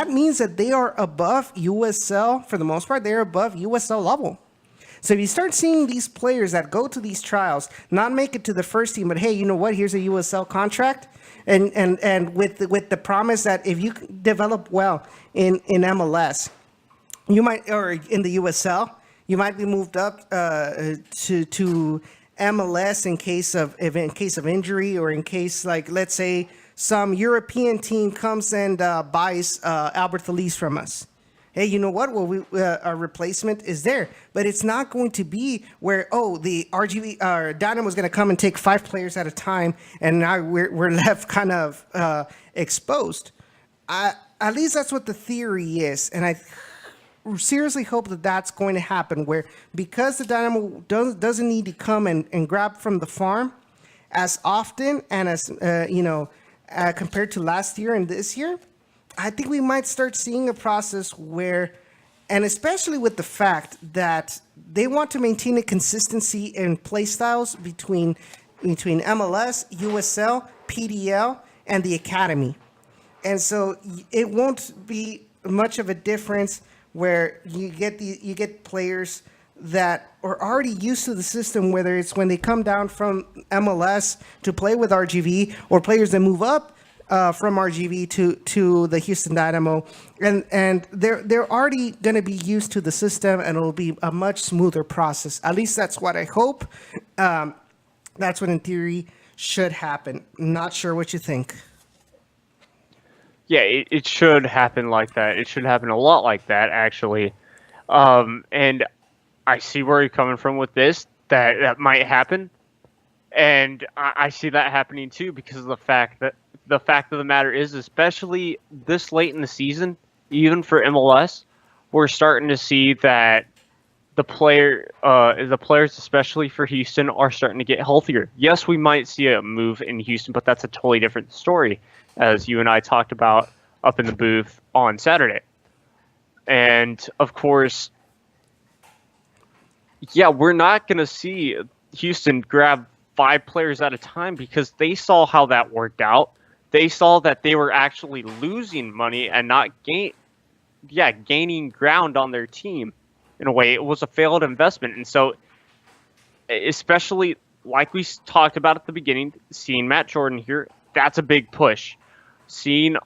means that they are above USL for the most part. They're above USL level. So if you start seeing these players that go to these trials not make it to the first team, but hey, you know what? Here's a USL contract, and with the promise that if you develop well in MLS, you might, or in the USL, you might be moved up to MLS in case of injury, or in case, like, let's say some European team comes and buys Albert Elise from us. Hey, you know what? Well, our replacement is there, but it's not going to be where, the RGV Dynamo is going to come and take 5 players at a time, and now we're left kind of exposed. At least that's what the theory is, and I seriously hope that that's going to happen, where because the Dynamo doesn't need to come and grab from the farm as often and as compared to last year and this year, I think we might start seeing a process where, and especially with the fact that they want to maintain a consistency in play styles between MLS, USL, PDL, and the academy. And so it won't be much of a difference where you get players that are already used to the system, whether it's when they come down from MLS to play with RGV, or players that move up from RGV to the Houston Dynamo, and they're already going to be used to the system, and it'll be a much smoother process. At least that's what I hope. That's what in theory should happen. Not sure what you think. Yeah, it should happen like that. It should happen a lot like that, actually. And I see where you're coming from with this, that might happen. And I see that happening too, because of the fact of the matter is, especially this late in the season, even for MLS, we're starting to see that the players, especially for Houston, are starting to get healthier. Yes, we might see a move in Houston, but that's a totally different story, as you and I talked about up in the booth on Saturday. And of course, yeah, we're not going to see Houston grab 5 players at a time, because they saw how that worked out. They saw that they were actually losing money and not gaining ground on their team. In a way, it was a failed investment. And so, especially like we talked about at the beginning, seeing Matt Jordan here, that's a big push. Seeing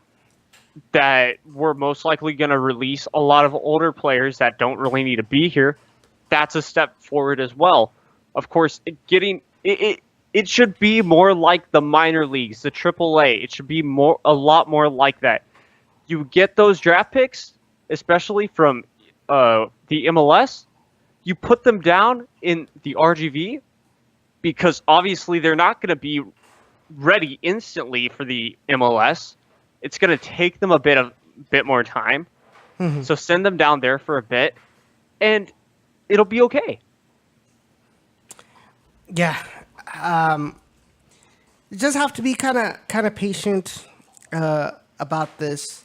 that we're most likely going to release a lot of older players that don't really need to be here, that's a step forward as well. Of course, it should be more like the minor leagues, the AAA. It should be a lot more like that. You get those draft picks, especially from the MLS, you put them down in the RGV because obviously they're not going to be ready instantly for the MLS. It's going to take them a bit more time. So send them down there for a bit, and it'll be okay. Yeah. You just have to be kind of patient about this.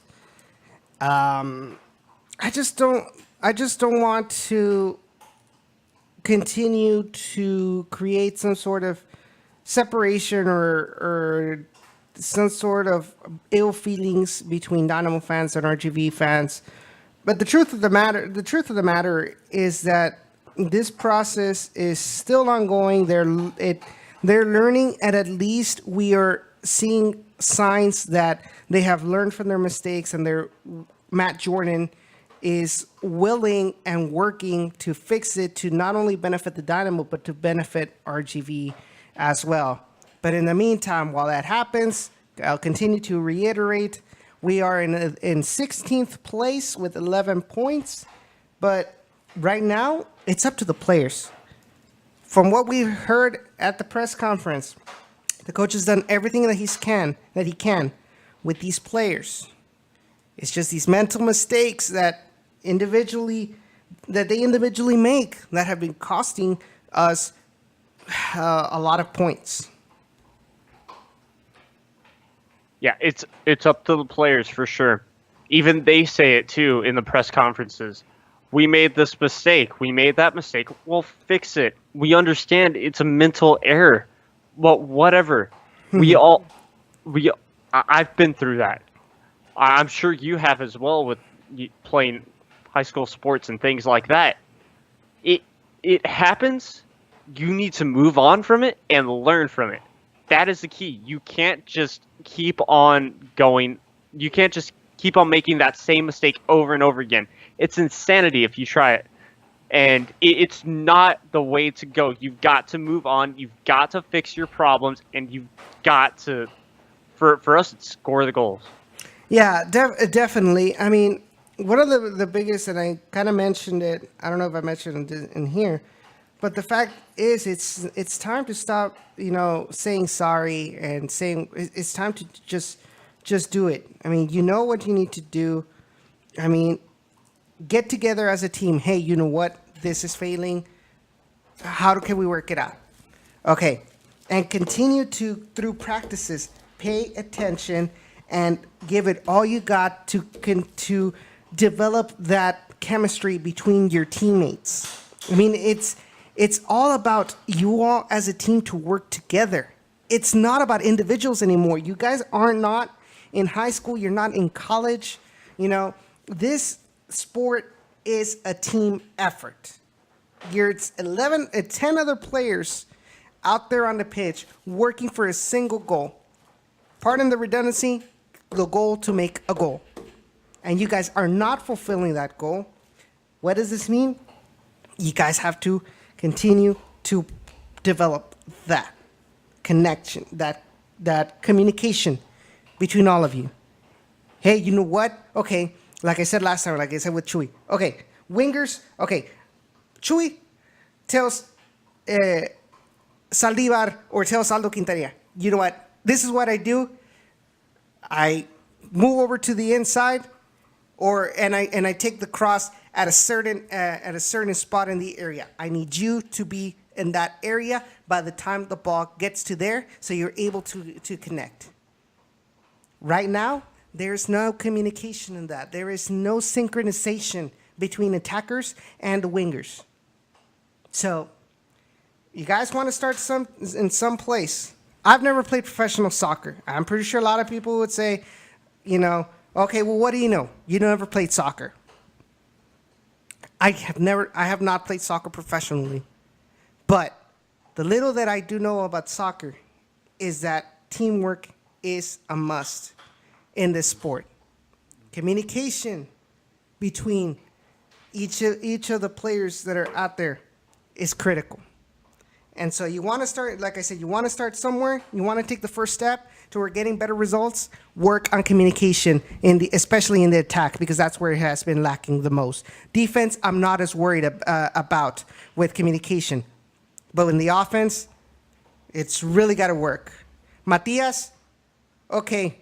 I just don't want to continue to create some sort of separation or some sort of ill feelings between Dynamo fans and RGV fans. But the truth of the matter is that this process is still ongoing. They're learning, and at least we are seeing signs that they have learned from their mistakes, and Matt Jordan is willing and working to fix it to not only benefit the Dynamo but to benefit RGV as well. But in the meantime, while that happens, I'll continue to reiterate we are in 16th place with 11 points, but right now it's up to the players. From what we heard at the press conference, the coach has done everything that he can with these players. It's just these mental mistakes that they individually make that have been costing us a lot of points. Yeah, it's up to the players for sure. Even they say it too in the press conferences. We made this mistake. We made that mistake. Well, fix it. We understand it's a mental error. Well, whatever. I've been through that. I'm sure you have as well with playing high school sports and things like that. It happens. You need to move on from it and learn from it. That is the key. You can't just keep on going. You can't just keep on making that same mistake over and over again. It's insanity if you try it. And it's not the way to go. You've got to move on. You've got to fix your problems. And you've got to, for us, it's score the goals. Yeah, definitely. I mean, one of the biggest, and I kind of mentioned it. I don't know if I mentioned it in here, but the fact is, it's time to stop, saying sorry and saying it's time to just do it. I mean, you know what you need to do. I mean, get together as a team. Hey, you know what? This is failing. Can we work it out? Okay, and continue to through practices, pay attention and give it all you got to develop that chemistry between your teammates. I mean, it's all about you all as a team to work together. It's not about individuals anymore. You guys are not in high school. You're not in college. This sport is a team effort. It's 10 other players out there on the pitch working for a single goal. Pardon the redundancy, the goal to make a goal. And you guys are not fulfilling that goal. What does this mean? You guys have to continue to develop that connection, that communication between all of you. Hey, you know what? Okay, like I said last time, like I said with Chuy. Okay, wingers. Okay, Chuy tells Saldivar or tells Aldo Quintanilla, you know what? This is what I do. I move over to the inside, and I take the cross at a certain spot in the area. I need you to be in that area by the time the ball gets to there, so you're able to connect. Right now, there's no communication in that. There is no synchronization between attackers and the wingers. So, you guys want to start in some place. I've never played professional soccer. I'm pretty sure a lot of people would say, okay, well, what do you know? You never played soccer. I have not played soccer professionally. But the little that I do know about soccer is that teamwork is a must in this sport. Communication between each of the players that are out there is critical. And so you want to start, like I said, you want to start somewhere. You want to take the first step. to we're getting better results, work on communication especially in the attack, because that's where it has been lacking the most. Defense, I'm not as worried about with communication, but in the offense, it's really got to work. Matias, okay,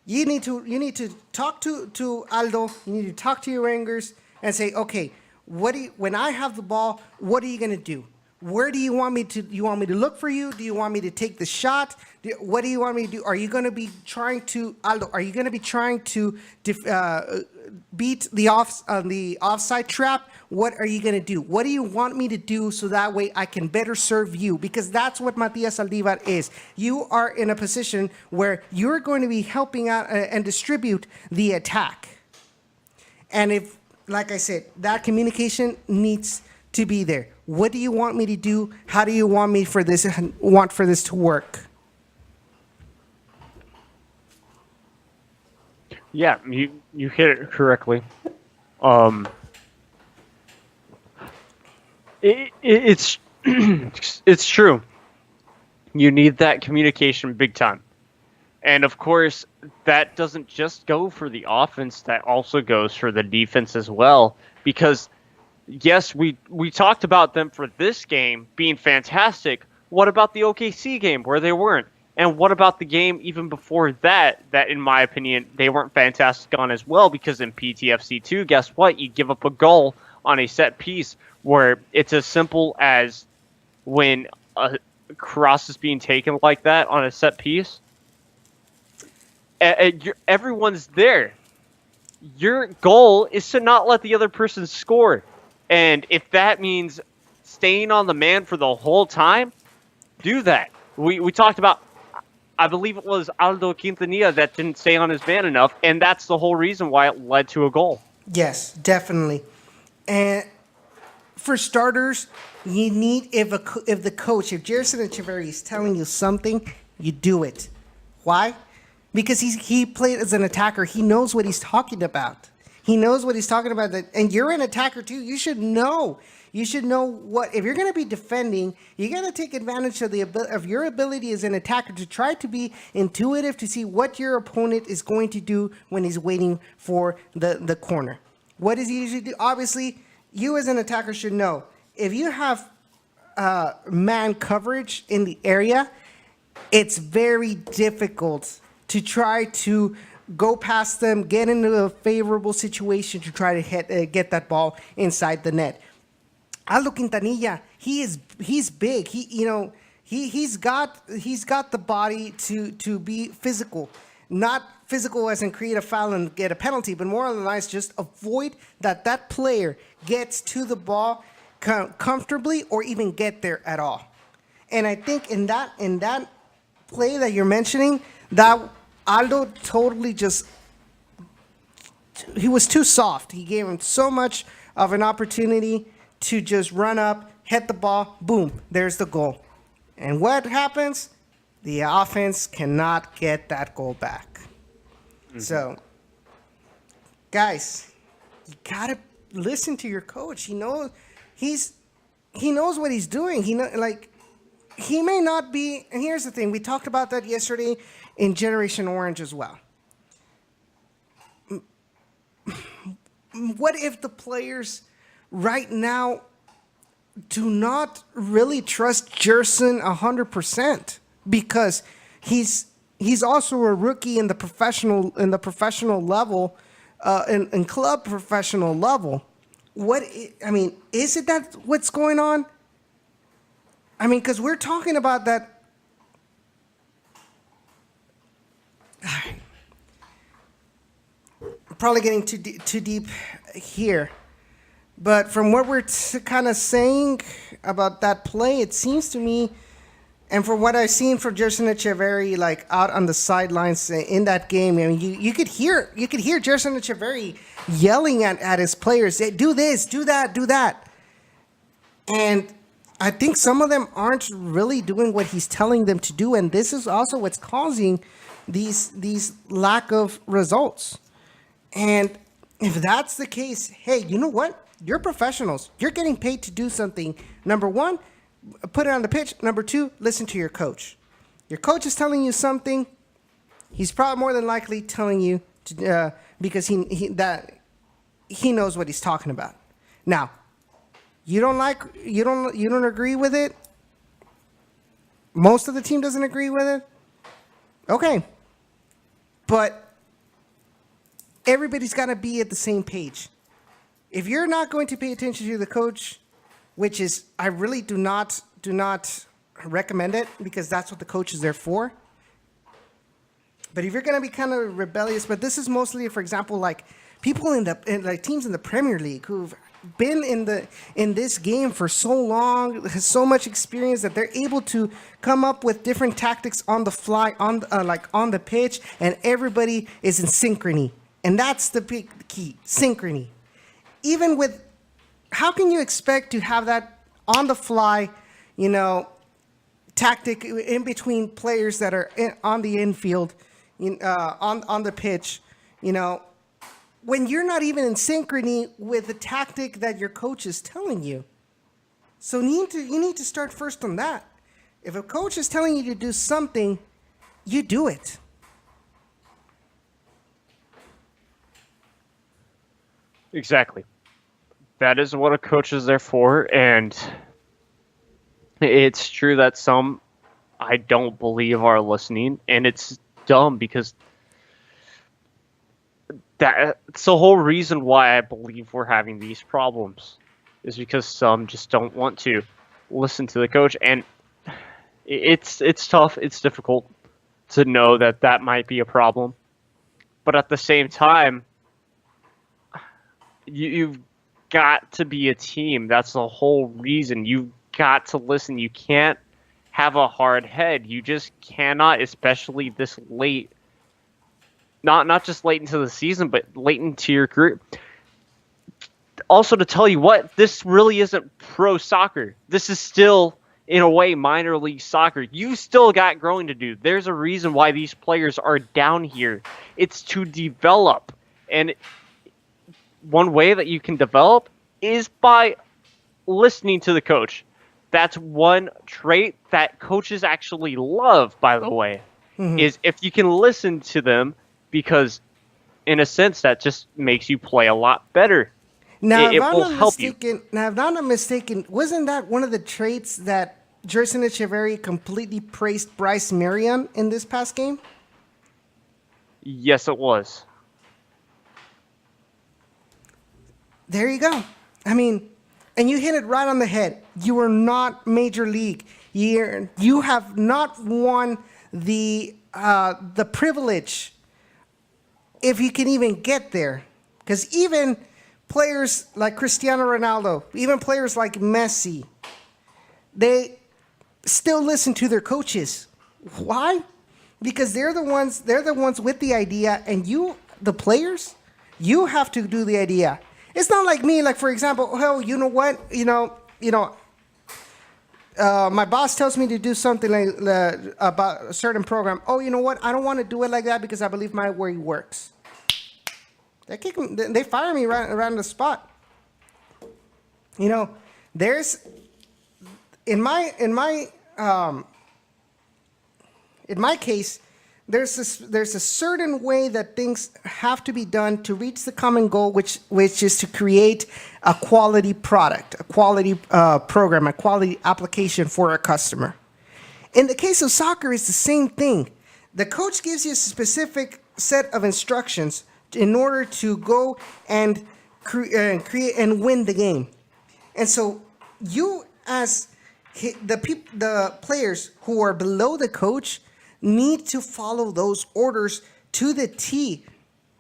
you need to talk to Aldo. You need to talk to your Rangers and say, okay, when I have the ball, what are you going to do? Where do you want me to? You want me to look for you? Do you want me to take the shot? What do you want me to do? Are you going to be trying to, Aldo? Are you going to be trying to beat the offside trap? What are you going to do? What do you want me to do so that way I can better serve you? Because that's what Matias Aldivar is. You are in a position where you're going to be helping out and distribute the attack. And if, like I said, that communication needs to be there. What do you want me to do? How do you want for this to work? Yeah, you hit it correctly. It's it's true. You need that communication big time. And of course, that doesn't just go for the offense, that also goes for the defense as well. Because yes, we talked about them for this game being fantastic. What about the OKC game where they weren't? And what about the game even before that, in my opinion, they weren't fantastic on as well? Because in PTFC2, guess what? You give up a goal on a set piece where it's as simple as when a cross is being taken like that on a set piece, everyone's there. Your goal is to not let the other person score. And if that means staying on the man for the whole time, do that. We talked about, I believe it was Aldo Quintanilla that didn't stay on his man enough, and that's the whole reason why it led to a goal. Yes, definitely. And for starters, you need, if the coach, if Jerson Echeverri is telling you something, you do it. Why? Because he played as an attacker. He knows what he's talking about. He knows what he's talking about. And you're an attacker too. You should know. You should know what, if you're going to be defending, you got to take advantage of your ability as an attacker to try to be intuitive to see what your opponent is going to do when he's waiting for the corner. What does he usually do? Obviously, you as an attacker should know. If you have man coverage in the area, it's very difficult to try to go past them, get into a favorable situation to try to get that ball inside the net. Aldo Quintanilla, he's big. He's got the body to be physical, not physical as in create a foul and get a penalty, but more on the lines just avoid that player gets to the ball comfortably or even get there at all. And I think in that play that you're mentioning, that Aldo totally he was too soft. He gave him so much of an opportunity to just run up, hit the ball, boom, there's the goal. And what happens? The offense cannot get that goal back. Mm-hmm. So, guys, you gotta listen to your coach. He knows what he's doing. He may not be. And here's the thing: we talked about that yesterday in Generation Orange as well. What if the players right now do not really trust Jerson 100%, because he's also a rookie in the professional level, in club professional level. Is it that what's going on? I mean, because we're talking about that. I'm probably getting too deep here. But from what we're kind of saying about that play, it seems to me, and from what I've seen from Jerson Echeverri, like out on the sidelines in that game, I mean, you could hear Jerson Echeverri yelling at his players, say, "Do this, do that, do that," and I think some of them aren't really doing what he's telling them to do, and this is also what's causing these lack of results. And if that's the case, hey, you know what? You're professionals. You're getting paid to do something. Number one, put it on the pitch. Number two, listen to your coach. Your coach is telling you something. He's probably more than likely telling you to, because he knows what he's talking about. Now, you don't agree with it. Most of the team doesn't agree with it. Okay, but everybody's got to be at the same page. If you're not going to pay attention to the coach, which is I really do not recommend it, because that's what the coach is there for. But if you're going to be kind of rebellious, but this is mostly, for example, like people like teams in the Premier League who've been in this game for so long, has so much experience that they're able to come up with different tactics on the fly, on the pitch, and everybody is in synchrony. And that's the big key, synchrony. Even with, how can you expect to have that on the fly, tactic in between players that are on the infield, on the pitch, when you're not even in synchrony with the tactic that your coach is telling you? So you need to start first on that. If a coach is telling you to do something, you do it. Exactly. That is what a coach is there for, and it's true that some I don't believe are listening, and it's dumb because that's the whole reason why I believe we're having these problems, is because some just don't want to listen to the coach, and it's tough, it's difficult to know that might be a problem, but at the same time, you've got to be a team. That's the whole reason. You've got to listen. You can't have a hard head. You just cannot, especially this late. Not just late into the season, but late into your career. Also, to tell you what, this really isn't pro soccer. This is still, in a way, minor league soccer. You still got growing to do. There's a reason why these players are down here. It's to develop. And one way that you can develop is by listening to the coach. That's one trait that coaches actually love, by the way, is if you can listen to them, because in a sense that just makes you play a lot better. Now, it will help you. Now, if I'm not mistaken, wasn't that one of the traits that Gerson Echeverry completely praised Bryce Marion in this past game? Yes, it was. There you go. I mean, and you hit it right on the head. You are not major league. You have not won the privilege, if you can even get there. Because even players like Cristiano Ronaldo, even players like Messi, they still listen to their coaches. Why? Because they're the ones with the idea, and you, the players, you have to do the idea. It's not like me, like, for example, oh, you know what? My boss tells me to do something like about a certain program. Oh, you know what? I don't want to do it like that because I believe my way works. They fire me right around the spot. There's in my case, there's a certain way that things have to be done to reach the common goal, which is to create a quality product, a quality program, a quality application for a customer. In the case of soccer, it's the same thing. The coach gives you a specific set of instructions in order to go and create and win the game. And so you, as the players who are below the coach, need to follow those orders to the T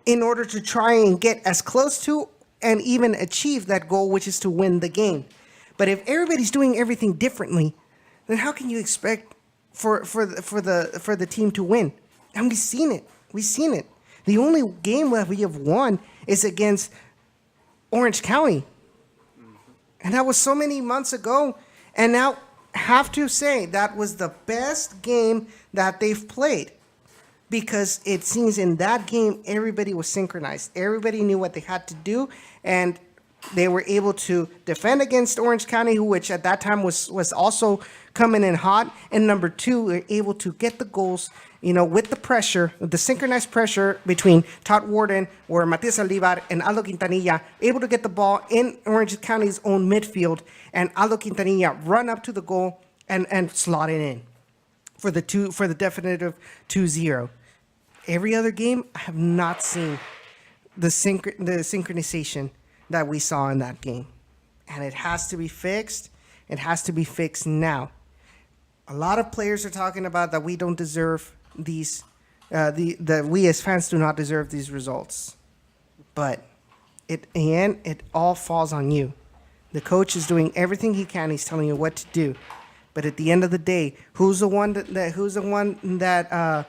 in order to try and get as close to and even achieve that goal, which is to win the game. But if everybody's doing everything differently, then how can you expect for the team to win? And we've seen it. The only game that we have won is against Orange County. And that was so many months ago. And now have to say that was the best game that they've played, because it seems in that game everybody was synchronized. Everybody knew what they had to do, and They were able to defend against Orange County, which at that time was also coming in hot. And number two, were able to get the goals, with the pressure, the synchronized pressure between Todd Warden or Matias Aldivar and Aldo Quintanilla, able to get the ball in Orange County's own midfield, and Aldo Quintanilla run up to the goal and slot it in for the definitive 2-0. Every other game, I have not seen the synchronization that we saw in that game. And it has to be fixed. It has to be fixed now. A lot of players are talking about that we don't deserve these, that we as fans do not deserve these results. But in the end, it all falls on you. The coach is doing everything he can. He's telling you what to do. But at the end of the day, who's the one that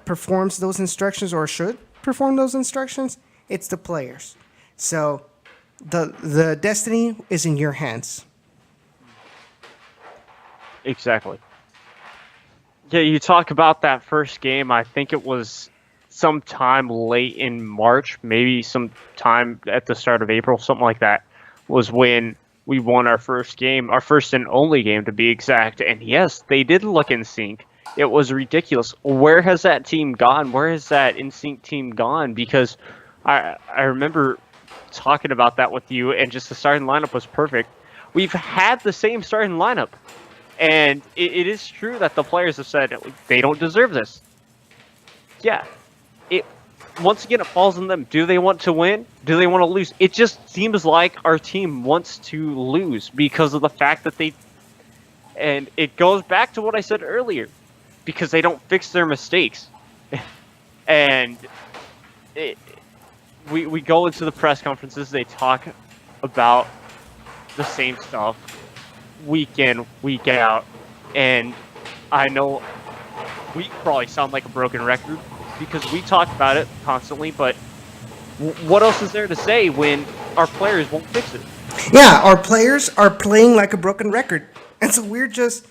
performs those instructions or should perform those instructions? It's the players. So the destiny is in your hands. Exactly. Yeah, you talk about that first game. I think it was sometime late in March, maybe sometime at the start of April, something like that, was when we won our first game, our first and only game to be exact. And yes, they did look in sync. It was ridiculous. Where has that team gone? Where has that in sync team gone? Because I remember talking about that with you, and just the starting lineup was perfect. We've had the same starting lineup, and it is true that the players have said they don't deserve this. Yeah, once again, it falls on them. Do they want to win? Do they want to lose? It just seems like our team wants to lose because of the fact that and it goes back to what I said earlier, because they don't fix their mistakes. And we go into the press conferences, they talk about the same stuff week in, week out, and I know we probably sound like a broken record because we talk about it constantly, but what else is there to say when our players won't fix it? Yeah, our players are playing like a broken record, and so we're just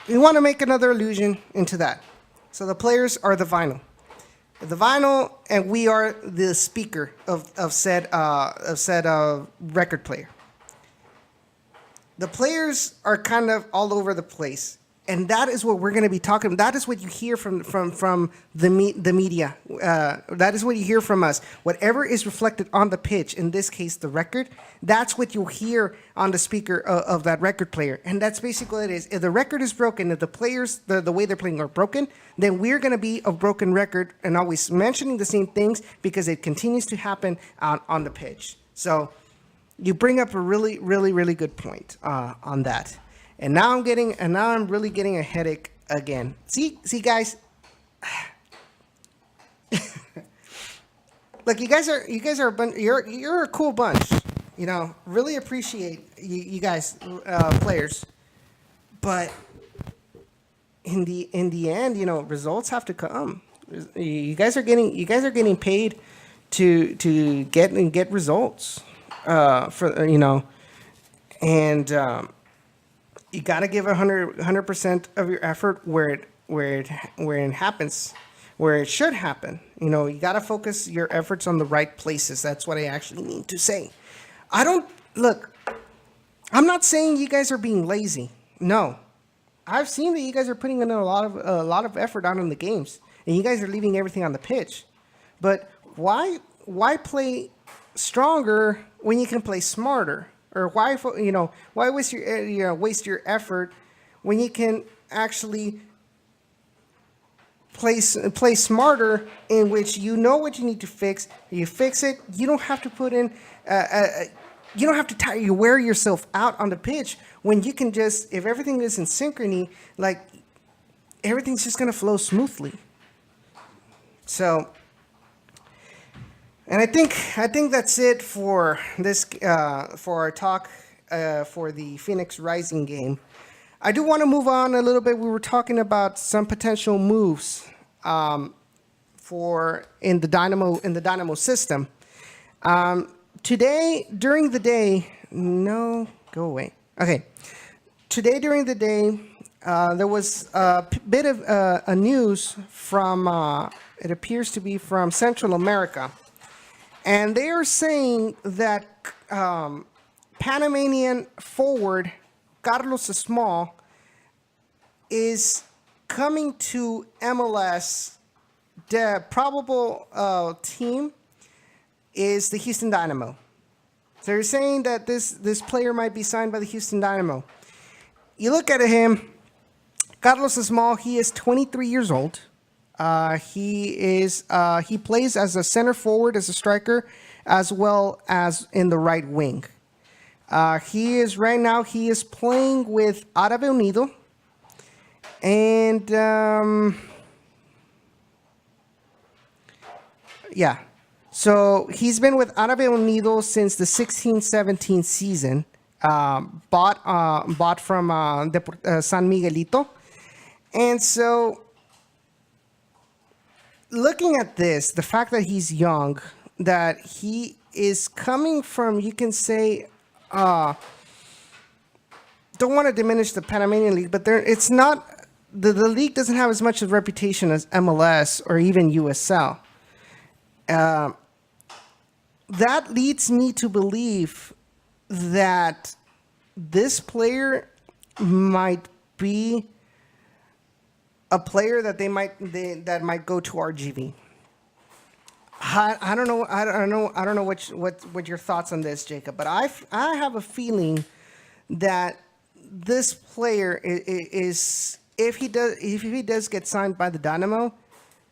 we want to make another allusion into that. So the players are the vinyl. The vinyl, and we are the speaker of said record player. The players are kind of all over the place, and that is what we're going to be talking about. That is what you hear from the media. That is what you hear from us. Whatever is reflected on the pitch, in this case the record, that's what you'll hear on the speaker of that record player. And that's basically what it is. If the record is broken, if the players, the way they're playing are broken, then we're going to be a broken record and always mentioning the same things because it continues to happen on the pitch. So you bring up a really, really, really good point on that. And now I'm really getting a headache again. See, guys. Look, you guys are a bunch. You're a cool bunch. Really appreciate you guys, players. But in the end, results have to come. You guys are getting paid to get results. And you got to give 100% of your effort where it happens, where it should happen. You got to focus your efforts on the right places. That's what I actually mean to say. I'm not saying you guys are being lazy. No, I've seen that you guys are putting in a lot of effort out in the games, and you guys are leaving everything on the pitch. But why play stronger when you can play smarter? Or why waste your effort when you can actually play smarter, in which you know what you need to fix, you fix it. You don't have to put in you don't have to wear yourself out on the pitch when you can just, if everything is in synchrony, like everything's just gonna flow smoothly. So. And I think that's it for this for our talk for the Phoenix Rising game. I do want to move on a little bit. We were talking about some potential moves for in the Dynamo system. Today during the day, no, go away. Okay, today during the day, there was a bit of a news from it appears to be from Central America. and they are saying that Panamanian forward Carlos Small is coming to MLS. The probable team is the Houston Dynamo. So they're saying that this player might be signed by the Houston Dynamo. You look at him, Carlos Small. He is 23 years old. He plays as a center forward, as a striker, as well as in the right wing. He is playing with Árabe Unido, and yeah. So he's been with Árabe Unido since the 16-17 season. Bought from San Miguelito, and so looking at this, the fact that he's young, that he is coming from, you can say, don't want to diminish the Panamanian League, but it's not, the league doesn't have as much of a reputation as MLS or even USL. That leads me to believe that this player might be a player that that might go to RGV. I don't know what your thoughts on this, Jacob, but I have a feeling that this player is if he does get signed by the Dynamo,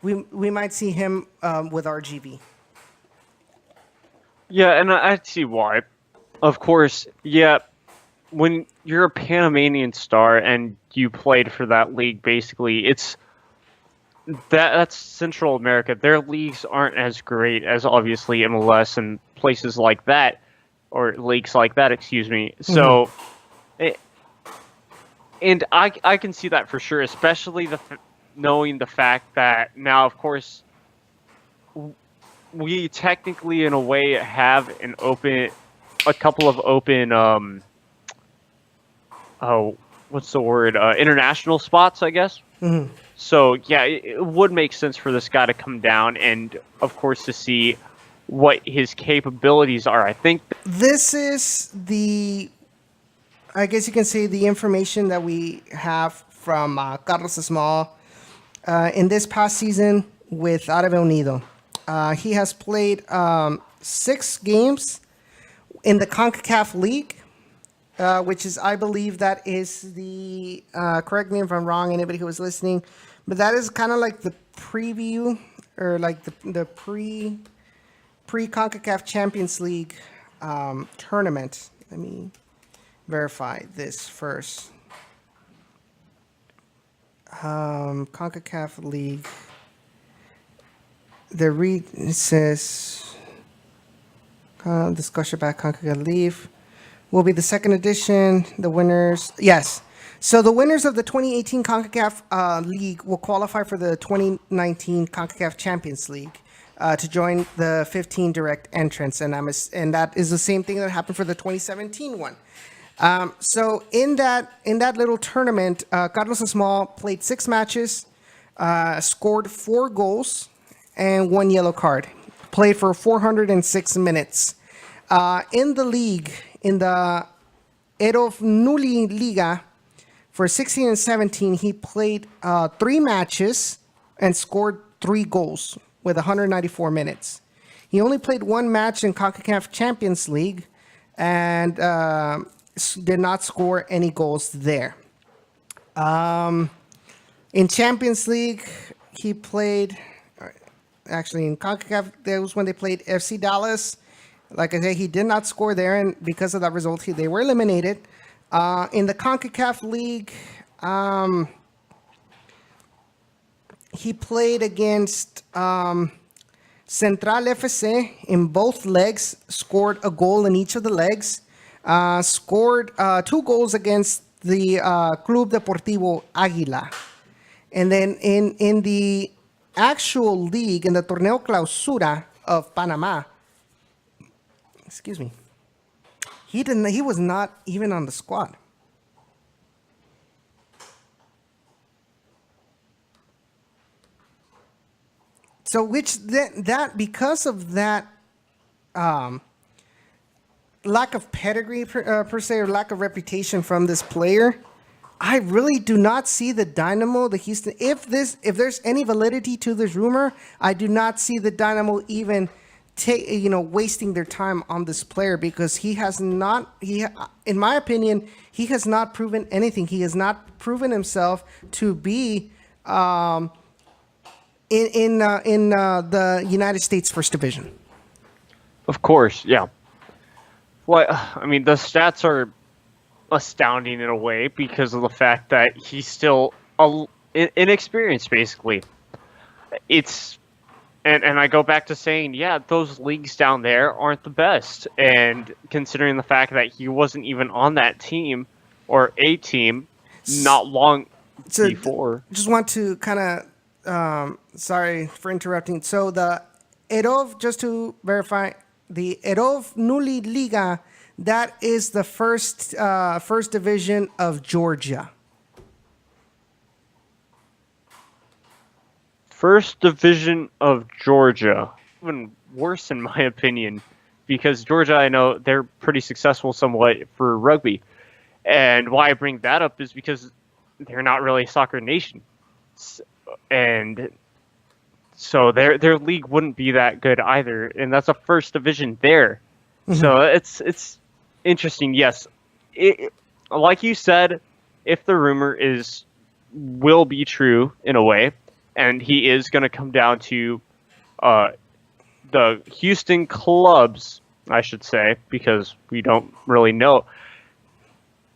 we might see him with RGV. Yeah, and I see why. Of course, yeah. When you're a Panamanian star and you played for that league, basically, that's Central America. Their leagues aren't as great as obviously MLS and places like that, or leagues like that. Excuse me. So, and I can see that for sure, especially knowing the fact that now, of course, we technically, in a way, have a couple of open. What's the word? International spots, I guess. Mm-hmm. So yeah, it would make sense for this guy to come down and, of course, to see what his capabilities are. I think this is I guess you can say, the information that we have from Carlos Small in this past season with Árabe Unido. He has played 6 games in the CONCACAF League. Which is, I believe, that is the, correct me if I'm wrong, anybody who was listening, but that is kind of like the preview, or like the pre-CONCACAF Champions League tournament. Let me verify this first. CONCACAF League. It says, the Scotiabank CONCACAF League will be the second edition. The winners, yes. So the winners of the 2018 CONCACAF League will qualify for the 2019 CONCACAF Champions League to join the 15 direct entrants, and that is the same thing that happened for the 2017 one. So in that little tournament, Carlos Small played 6 matches, scored 4 goals and 1 yellow card. Played for 406 minutes. In the league, in the Nuli Liga, for 16 and 17, he played 3 matches and scored 3 goals with 194 minutes. He only played 1 match in CONCACAF Champions League and did not score any goals there. In Champions League, he played, actually in CONCACAF, that was when they played FC Dallas. Like I said, he did not score there, and because of that result, they were eliminated. In the CONCACAF League, he played against Central FC in both legs, scored a goal in each of the legs, scored 2 goals against the Club Deportivo Águila. And then in the actual league, in the Torneo Clausura of Panama, excuse me, he was not even on the squad. So because of that lack of pedigree per se, or lack of reputation from this player, I really do not see the Dynamo, the Houston. If there's any validity to this rumor, I do not see the Dynamo even wasting their time on this player, because he has not. In my opinion, he has not proven anything. He has not proven himself to be in the United States First Division. Of course, yeah. Well, I mean, the stats are astounding in a way because of the fact that he's still inexperienced, basically. And I go back to saying, yeah, those leagues down there aren't the best. And considering the fact that he wasn't even on that team or a team not long before. Just want to kind of, sorry for interrupting. So the Erov, just to verify, the Erov Nuli Liga, that is the first division of Georgia. First division of Georgia. Even worse in my opinion, because Georgia, I know they're pretty successful somewhat for rugby. And why I bring that up is because they're not really a soccer nation. And so their league wouldn't be that good either. And that's a first division there. Mm-hmm. So it's interesting. Yes. Like you said, if the rumor will be true in a way, and he is going to come down to the Houston clubs, I should say, because we don't really know.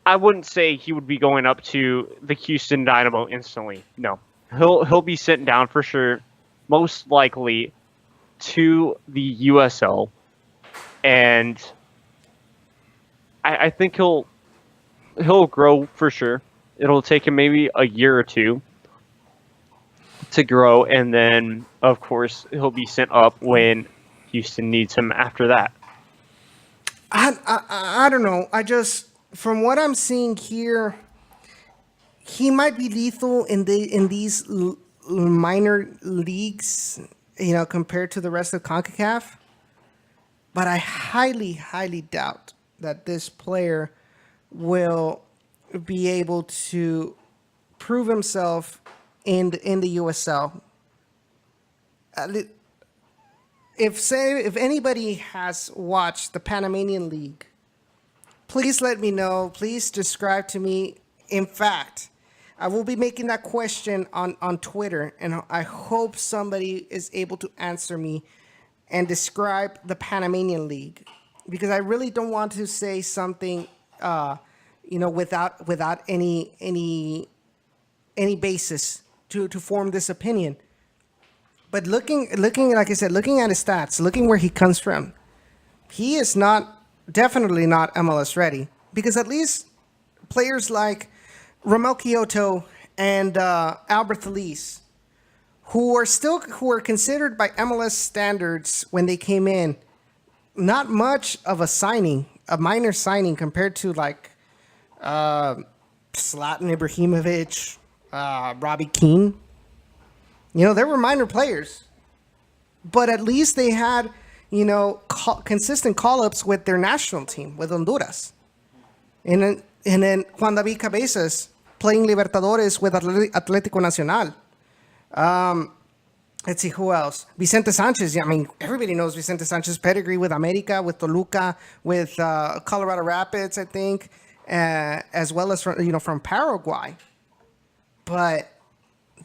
I wouldn't say he would be going up to the Houston Dynamo instantly. No. He'll be sitting down for sure, most likely to the USL. And I think he'll grow for sure. It'll take him maybe a year or two to grow, and then of course he'll be sent up when Houston needs him after that. I don't know. I just, from what I'm seeing here, he might be lethal in these minor leagues, compared to the rest of CONCACAF. But I highly, highly doubt that this player will be able to prove himself in the USL. If anybody has watched the Panamanian League, please let me know. Please describe to me. In fact, I will be making that question on Twitter, and I hope somebody is able to answer me and describe the Panamanian League, because I really don't want to say something, without any basis to form this opinion. But looking, like I said, looking at his stats, looking where he comes from, he is definitely not MLS ready, because at least players like Romel Kyoto and Albert Thalys, who are considered by MLS standards when they came in, not much of a minor signing compared to like Zlatan Ibrahimovic, Robbie Keane. They were minor players, but at least they had, consistent call-ups with their national team, with Honduras. And then Juan David Cabezas playing Libertadores with Atlético Nacional. Let's see, who else? Vicente Sanchez. I mean, everybody knows Vicente Sanchez pedigree with America, with Toluca, with Colorado Rapids, I think, as well as from Paraguay. But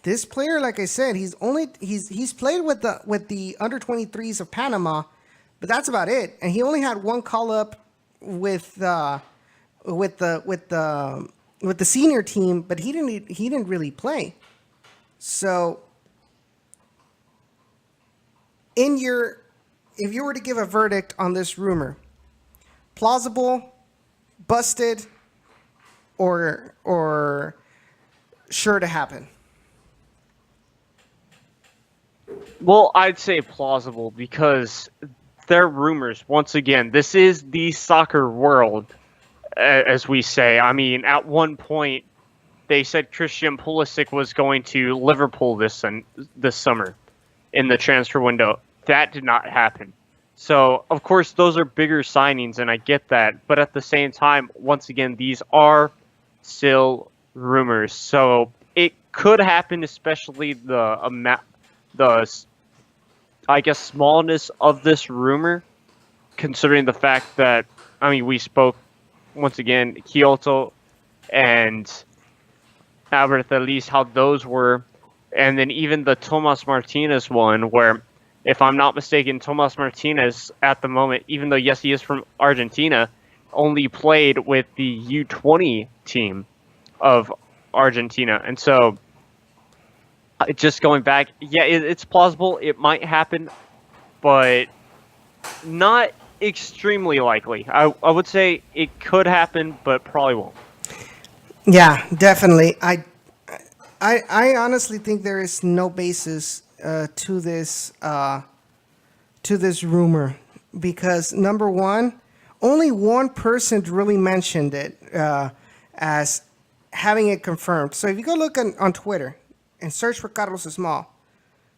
this player, like I said, he's played with the under 23s of Panama, but that's about it. And he only had one call up with the senior team, but he didn't really play. So, if you were to give a verdict on this rumor, plausible, busted, or sure to happen? Well, I'd say plausible, because they're rumors. Once again, this is the soccer world, as we say. I mean, at one point, they said Christian Pulisic was going to Liverpool this summer in the transfer window. That did not happen. So, of course, those are bigger signings, and I get that. But at the same time, once again, these are still rumors. So it could happen, especially the amount, the, I guess, smallness of this rumor, considering the fact that, I mean, we spoke, once again, Kyoto and Albert Elise, how those were. And then even the Tomas Martinez one, where, if I'm not mistaken, Tomas Martinez at the moment, even though, yes, he is from Argentina, only played with the U20 team of Argentina. And so, just going back, yeah, it's plausible. It might happen, but not extremely likely. I would say it could happen, but probably won't. Yeah, definitely. I honestly think there is no basis to this rumor because number one, only one person really mentioned it as having it confirmed. So if you go look on Twitter and search for Carlos Small,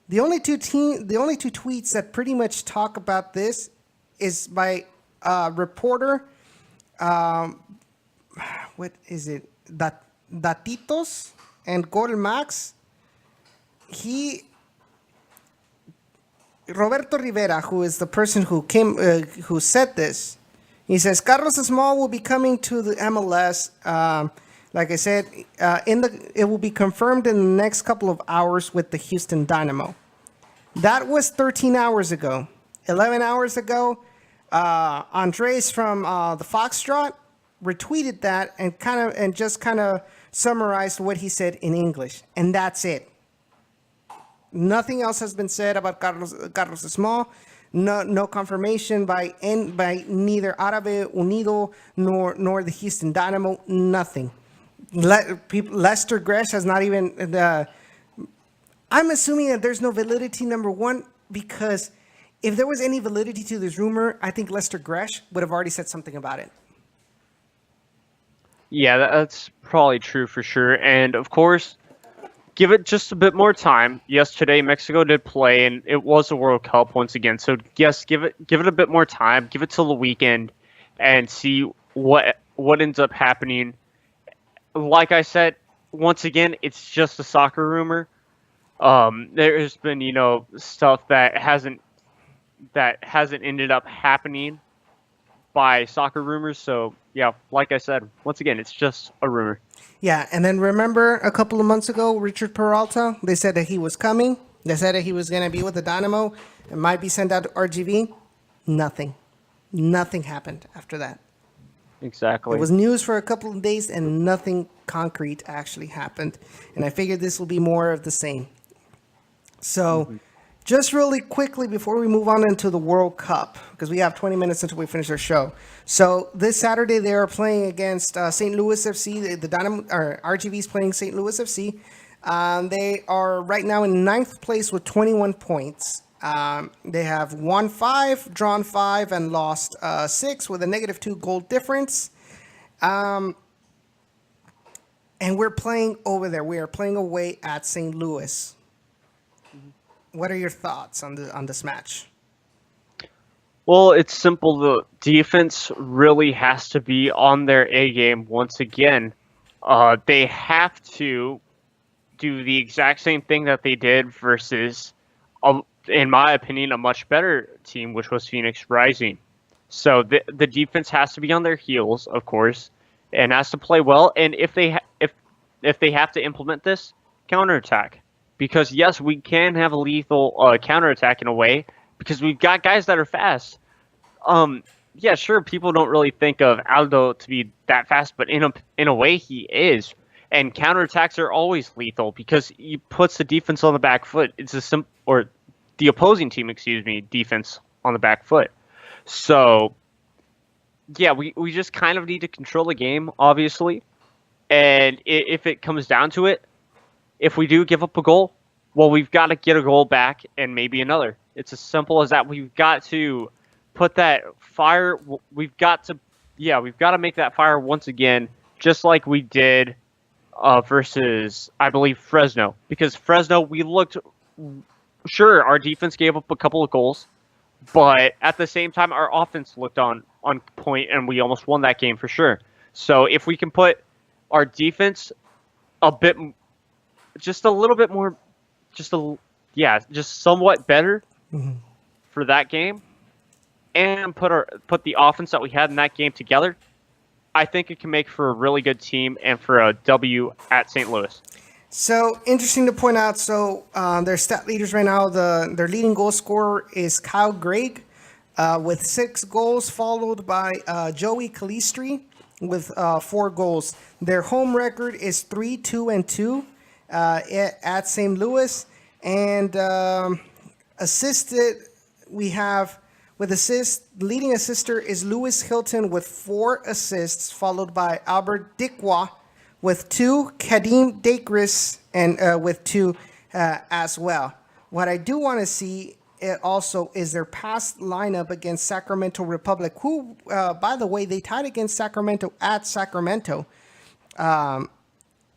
the only two tweets that pretty much talk about this is by reporter. What is it? Datitos and Gol Max. Roberto Rivera, who is the person who said this, he says Carlos Small will be coming to the MLS. Like I said, it will be confirmed in the next couple of hours with the Houston Dynamo. That was 13 hours ago. 11 hours ago, Andres from the Foxtrot retweeted that and just kind of summarized what he said in English, and that's it. Nothing else has been said about Carlos Small. No confirmation by neither Árabe Unido nor the Houston Dynamo. Nothing. Lester Gresh has not even. I'm assuming that there's no validity. Number one, because if there was any validity to this rumor, I think Lester Gresh would have already said something about it. Yeah, that's probably true for sure. And of course, give it just a bit more time. Yes, today Mexico did play, and it was a World Cup once again. So yes, give it a bit more time. Give it till the weekend, and see what ends up happening. Like I said, once again, it's just a soccer rumor. There's been stuff that hasn't ended up happening by soccer rumors. So yeah, like I said, once again, it's just a rumor. Yeah, and then remember a couple of months ago, Richard Peralta, they said that he was coming. They said that he was going to be with the Dynamo and might be sent out to RGV. Nothing. Nothing happened after that. Exactly. It was news for a couple of days and nothing concrete actually happened. And I figured this will be more of the same. So just really quickly before we move on into the World Cup, because we have 20 minutes until we finish our show. So this Saturday they are playing against St. Louis FC. The Dynamo, or RGV is playing St. Louis FC. They are right now in ninth place with 21 points. They have won 5, drawn 5, and lost 6 with a -2 goal difference. And we're playing over there. We are playing away at St. Louis. What are your thoughts on this match? Well, it's simple. The defense really has to be on their A game once again. They have to do the exact same thing that they did versus, in my opinion, a much better team, which was Phoenix Rising. So the defense has to be on their heels, of course, and has to play well. And if they have to implement this, counterattack. Because yes, we can have a lethal counterattack in a way because we've got guys that are fast. Yeah, sure, people don't really think of Aldo to be that fast, but in a way he is. And counterattacks are always lethal because he puts the defense on the back foot. It's the opposing team, defense on the back foot. So yeah, we just kind of need to control the game, obviously. And if it comes down to it, if we do give up a goal, well, we've got to get a goal back and maybe another. It's as simple as that. We've got to put that fire. We've got to make that fire once again, just like we did versus, I believe, Fresno. Because Fresno, we looked, sure, our defense gave up a couple of goals, But at the same time, our offense looked on point, and we almost won that game for sure. So if we can put our defense a bit, just a little bit more, just somewhat better for that game, and put the offense that we had in that game together, I think it can make for a really good team and for a W at St. Louis. So interesting to point out. So their stat leaders right now, their leading goal scorer is Kyle Gregg with 6 goals, followed by Joey Calistri with 4 goals. Their home record is 3-2-2 at St. Louis, and assisted we have. With assists, the leading assister is Lewis Hilton with 4 assists, followed by Albert Dikwa with 2, Kadim Dakris and with 2 as well. What I do want to see also is their past lineup against Sacramento Republic, who, by the way, they tied against Sacramento at Sacramento.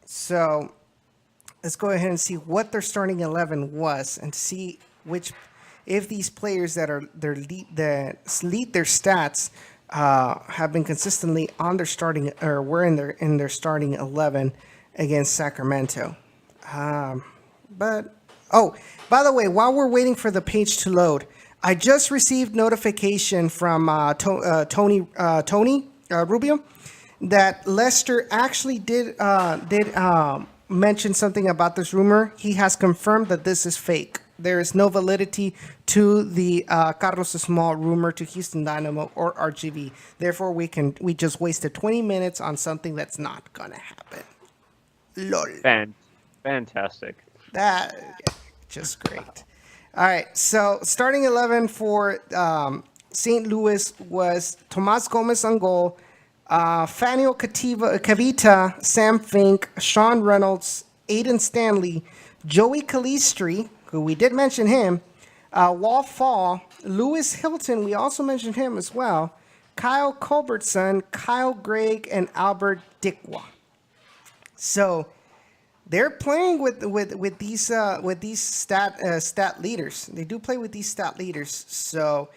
So let's go ahead and see what their starting 11 was and see if these players that lead their stats have been consistently on their starting or were in their starting 11 against Sacramento. But by the way, while we're waiting for the page to load, I just received notification from Tony Rubio that Lester actually did mention something about this rumor. He has confirmed that this is fake. There is no validity to the Carlos Small rumor to Houston Dynamo or RGV. Therefore, we just wasted 20 minutes on something that's not gonna happen. Lol. Fantastic. That just great. All right, so starting 11 for St. Louis was Tomas Gomez on goal, Fanio Cavita, Sam Fink, Sean Reynolds, Aiden Stanley, Joey Calistri, who we did mention him, Walt Fall, Lewis Hilton, we also mentioned him as well, Kyle Culbertson, Kyle Gregg, and Albert Dikwa. So they're playing with these stat leaders. They do play with these stat leaders. So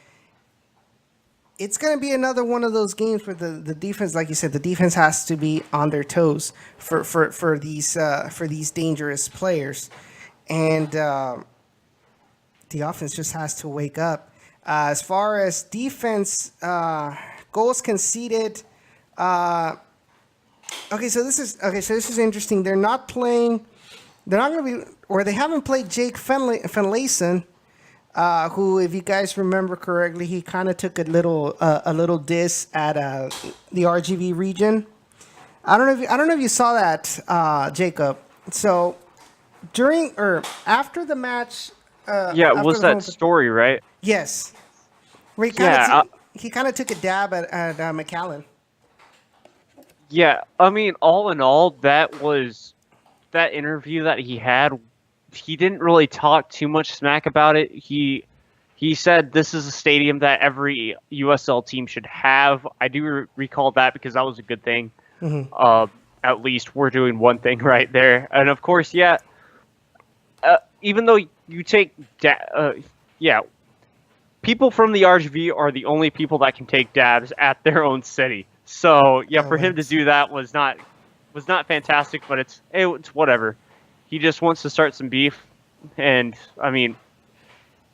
it's going to be another one of those games where the defense, like you said, the defense has to be on their toes for these dangerous players. And the offense just has to wake up. As far as defense, goals conceded. So this is interesting. They're not going to be, or they haven't played Jake Finlayson, who, if you guys remember correctly, he kind of took a little diss at the RGV region. I don't know if you saw that, Jacob. So during or after the match, was that story right? Yes, where he kind of took a dab at McAllen. Yeah, I mean, all in all, that interview that he had. He didn't really talk too much smack about it. He said this is a stadium that every USL team should have. I do recall that because that was a good thing. Mm-hmm. At least we're doing one thing right there. And of course, even though you take people from the RGV are the only people that can take dabs at their own city. So for him to do that was not fantastic, but it's whatever. He just wants to start some beef, and I mean,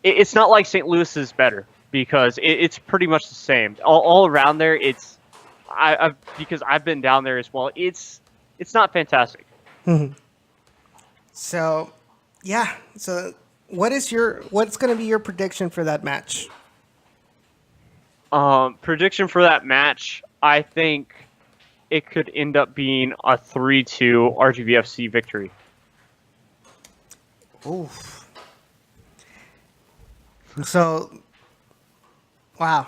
it's not like St. Louis is better because it's pretty much the same all around there. Because I've been down there as well. It's not fantastic. Mm-hmm. So what's going to be your prediction for that match? Prediction for that match, I think it could end up being a 3-2 RGVFC victory. Oof. So, wow.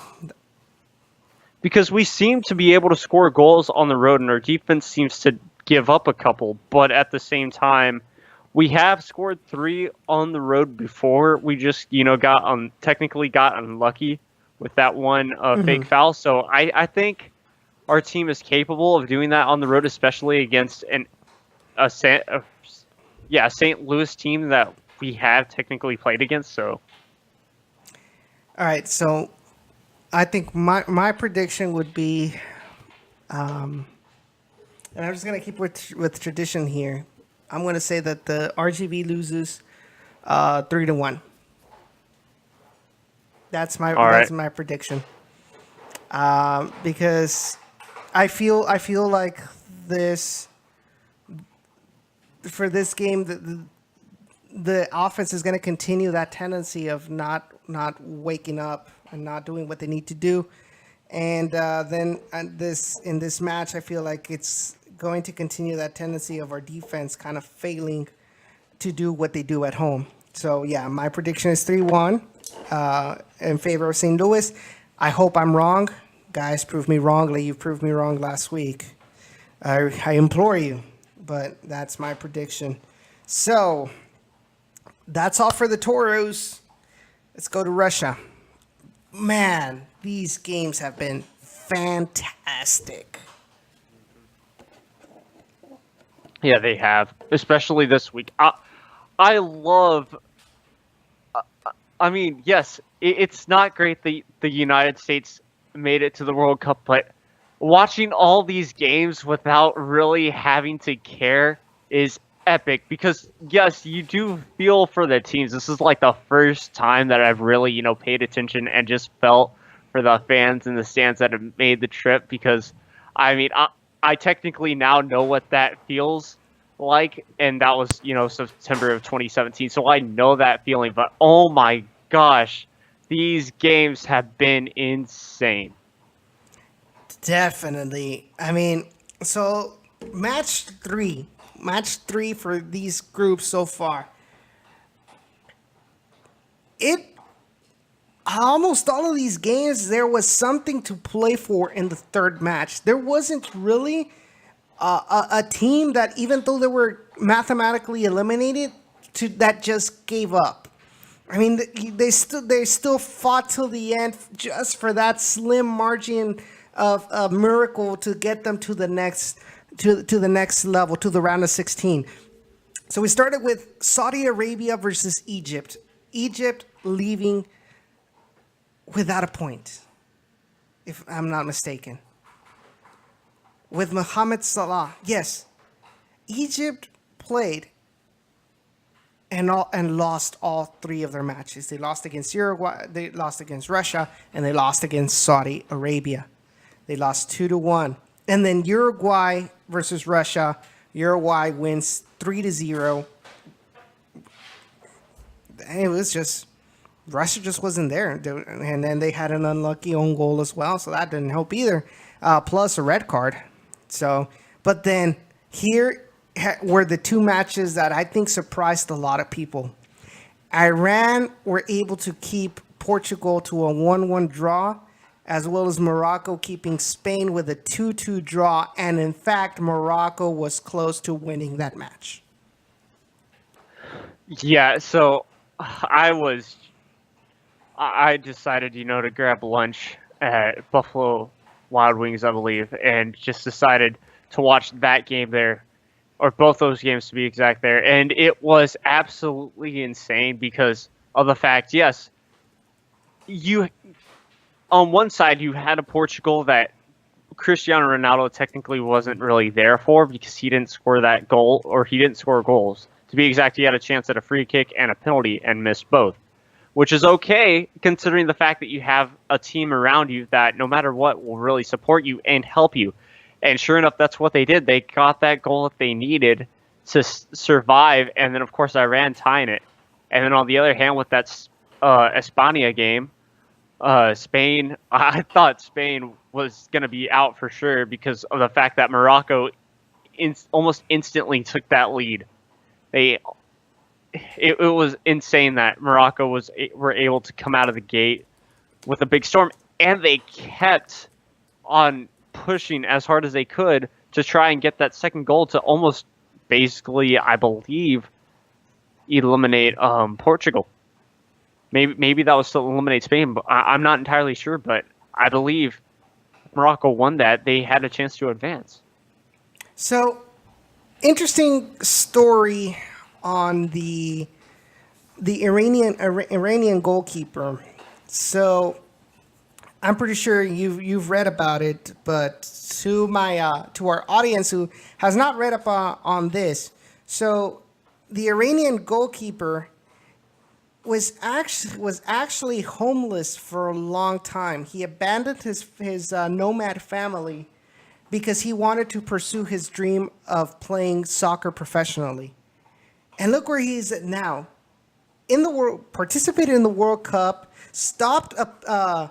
Because we seem to be able to score goals on the road, and our defense seems to give up a couple. But at the same time, we have scored 3 on the road before. We just, technically got unlucky with that one fake foul. So I think our team is capable of doing that on the road, especially against a St. Louis team that we have technically played against. So All right, so I think my prediction would be, and I'm just gonna keep with tradition here. I'm gonna say that the RGV loses 3-1. All That's right. my prediction. Because I feel like this for this game the offense is going to continue that tendency of not waking up and not doing what they need to do, and then this in this match I feel like it's going to continue that tendency of our defense kind of failing to do what they do at home. So yeah, my prediction is 3-1 in favor of St. Louis. I hope I'm wrong. Guys, prove me wrong like you proved me wrong last week. I implore you, but that's my prediction. So that's all for the Toros. Let's go to Russia. Man, these games have been fantastic. Yeah, they have, especially this week. I love. I mean, yes, it's not great that the United States made it to the World Cup, but watching all these games without really having to care is epic because, yes, you do feel for the teams. This is like the first time that I've really, paid attention and just felt for the fans in the stands that have made the trip because, I mean, I technically now know what that feels like, and that was, September of 2017, so I know that feeling, but oh my gosh, these games have been insane. Definitely. I mean, so match three for these groups so far. It almost all of these games there was something to play for in the third match. There wasn't really a team that, even though they were mathematically eliminated, that just gave up. I mean, they still fought till the end just for that slim margin of a miracle to get them to the next to the next level, to the round of 16. So we started with Saudi Arabia versus Egypt. Egypt leaving without a point, if I'm not mistaken. With Mohamed Salah, yes, Egypt played and lost all three of their matches. They lost against Uruguay, they lost against Russia, and they lost against Saudi Arabia. They lost 2-1. And then Uruguay versus Russia, Uruguay wins 3-0. It was just Russia just wasn't there, and then they had an unlucky own goal as well, so that didn't help either. Plus a red card. So, but then here were the two matches that I think surprised a lot of people. Iran were able to keep Portugal to a 1-1 draw, as well as Morocco keeping Spain with a 2-2 draw. And in fact, Morocco was close to winning that match. Yeah, so I decided, to grab lunch at Buffalo Wild Wings, I believe, and just decided to watch that game there, or both those games to be exact there. And it was absolutely insane because of the fact, yes, you on one side you had a Portugal that Cristiano Ronaldo technically wasn't really there for because he didn't score that goal, or he didn't score goals. To be exact, he had a chance at a free kick and a penalty and missed both, which is okay considering the fact that you have a team around you that no matter what will really support you and help you. And sure enough, that's what they did. They got that goal that they needed to survive, and then of course Iran tying it. And then on the other hand, with that Espana game, Spain, I thought Spain was going to be out for sure because of the fact that Morocco almost instantly took that lead. It was insane that Morocco were able to come out of the gate with a big storm, and they kept on pushing as hard as they could to try and get that second goal to almost basically, I believe, eliminate Portugal. Maybe that was to eliminate Spain, but I'm not entirely sure. But I believe Morocco won that. They had a chance to advance. So, interesting story on the Iranian goalkeeper. So I'm pretty sure you've read about it, but to our audience who has not read up on this, so the Iranian goalkeeper was actually homeless for a long time. He abandoned his nomad family because he wanted to pursue his dream of playing soccer professionally. And look where he is at now. In the world, participated in the World Cup, stopped a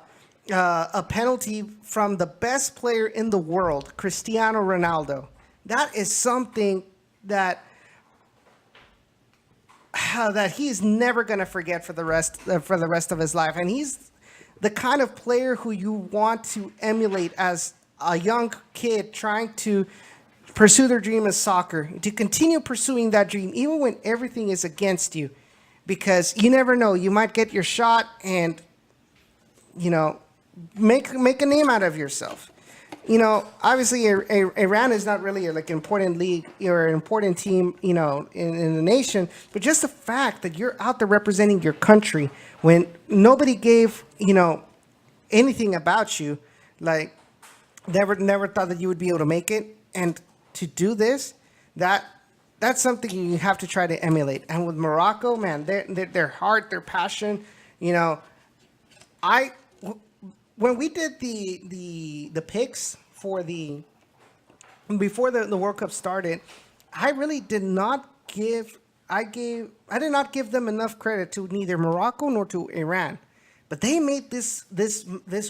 penalty from the best player in the world, Cristiano Ronaldo. That is something that that he's never going to forget for the rest of his life. And he's the kind of player who you want to emulate as a young kid trying to pursue their dream of soccer, to continue pursuing that dream even when everything is against you, because you never know, you might get your shot and you know make a name out of yourself. Obviously, Iran is not really like an important league or an important team, in the nation. But just the fact that you're out there representing your country when nobody gave, anything about you, like never thought that you would be able to make it, and to do this, that's something you have to try to emulate. And with Morocco, man, their heart, their passion, I when we did the picks for before the World Cup started, I really did not give I did not give them enough credit to neither Morocco nor to Iran, but they made this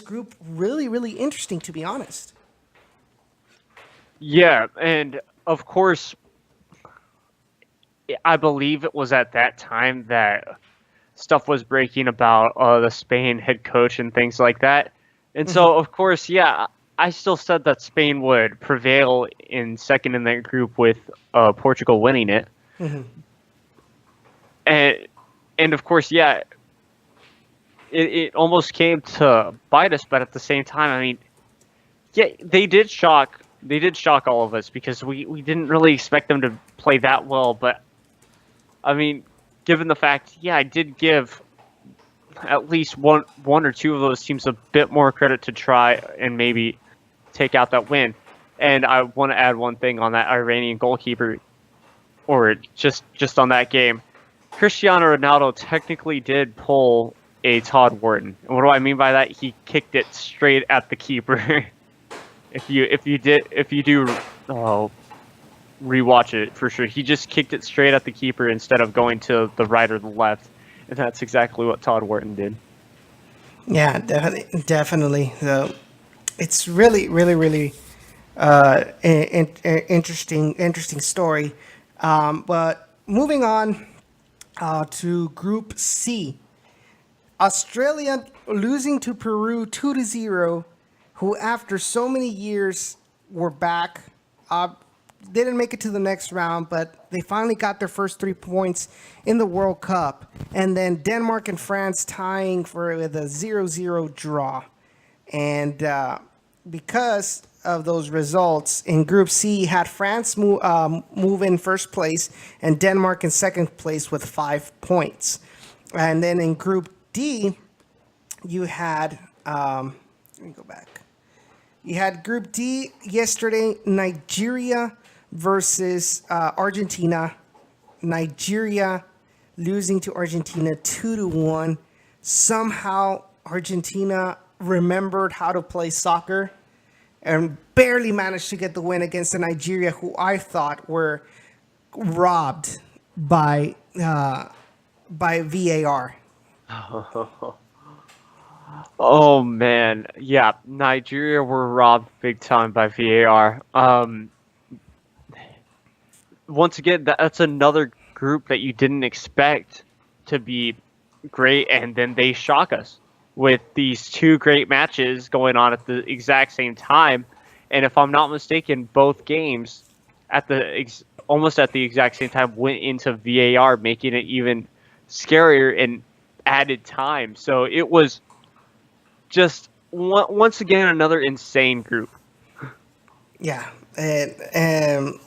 group really really interesting, to be honest. Yeah, and of course, I believe it was at that time that stuff was breaking about the Spain head coach and things like that. And so, of course, yeah, I still said that Spain would prevail in second in that group with Portugal winning it. And of course, yeah, it almost came to bite us, but at the same time, I mean, yeah, they did shock all of us because we didn't really expect them to play that well. But I mean, given the fact, yeah, I did give at least one or two of those teams a bit more credit to try and maybe take out that win. And I want to add one thing on that Iranian goalkeeper, or just on that game. Cristiano Ronaldo technically did pull a Todd Wharton. And what do I mean by that? He kicked it straight at the keeper. if you do rewatch it for sure, he just kicked it straight at the keeper instead of going to the right or the left. And that's exactly what Todd Wharton did. Yeah, definitely. So it's really, really, really interesting story. But moving on to Group C, Australia losing to Peru 2-0, who after so many years were back. Didn't make it to the next round, but they finally got their first 3 points in the World Cup. And then Denmark and France tying with a 0-0 draw. And because of those results, in Group C, you had France move in first place and Denmark in second place with 5 points. And then in Group D, you had, let me go back. You had Group D yesterday, Nigeria versus Argentina. Nigeria losing to Argentina 2-1. Somehow Argentina remembered how to play soccer and barely managed to get the win against the Nigeria, who I thought were robbed by VAR. Oh man, yeah, Nigeria were robbed big time by VAR. Once again, that's another group that you didn't expect to be great, and then they shock us with these two great matches going on at the exact same time. And if I'm not mistaken, both games almost at the exact same time went into VAR, making it even scarier and added time. So it was just once again another insane group. Yeah, and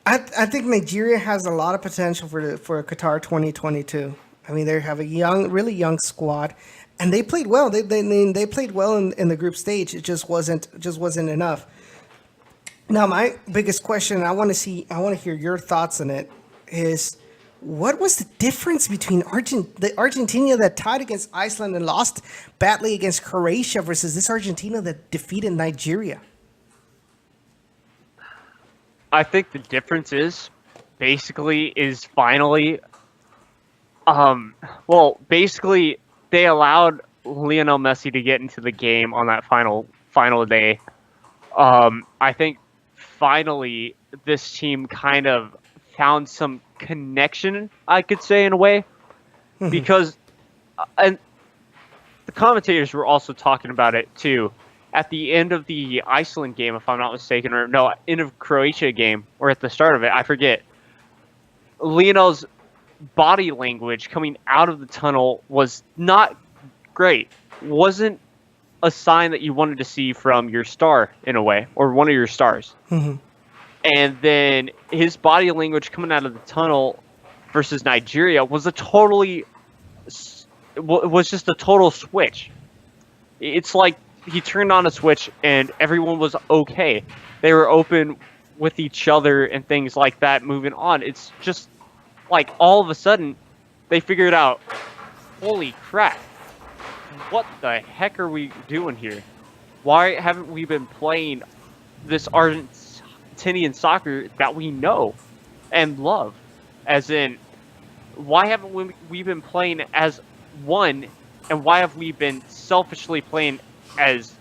I think Nigeria has a lot of potential for Qatar 2022. I mean, they have a young, really young squad, and they played well. They played well in the group stage. It just wasn't enough. Now, my biggest question, and I want to hear your thoughts on it, is what was the difference between the Argentina that tied against Iceland and lost badly against Croatia versus this Argentina that defeated Nigeria? I think the difference is finally, basically they allowed Lionel Messi to get into the game on that final day. I think finally this team kind of found some connection, I could say, in a way, because and the commentators were also talking about it too. At the end of the Iceland game, if I'm not mistaken, or no, end of Croatia game, or at the start of it, I forget. Lionel's body language coming out of the tunnel was not great. Wasn't a sign that you wanted to see from your star, in a way, or one of your stars. And then his body language coming out of the tunnel versus Nigeria was just a total switch. It's like he turned on a switch and everyone was okay. They were open with each other and things like that, moving on. It's just like all of a sudden they figured out, holy crap, what the heck are we doing here? Why haven't we been playing this Argentinian soccer that we know and love? As in, why haven't we been playing as one, and why have we been selfishly playing as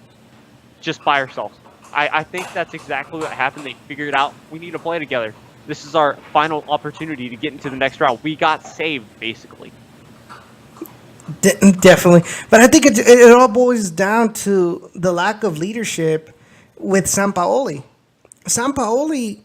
just by ourselves? I think that's exactly what happened. They figured out we need to play together. This is our final opportunity to get into the next round. We got saved, basically. Definitely, but I think it all boils down to the lack of leadership with Sampaoli. Sampaoli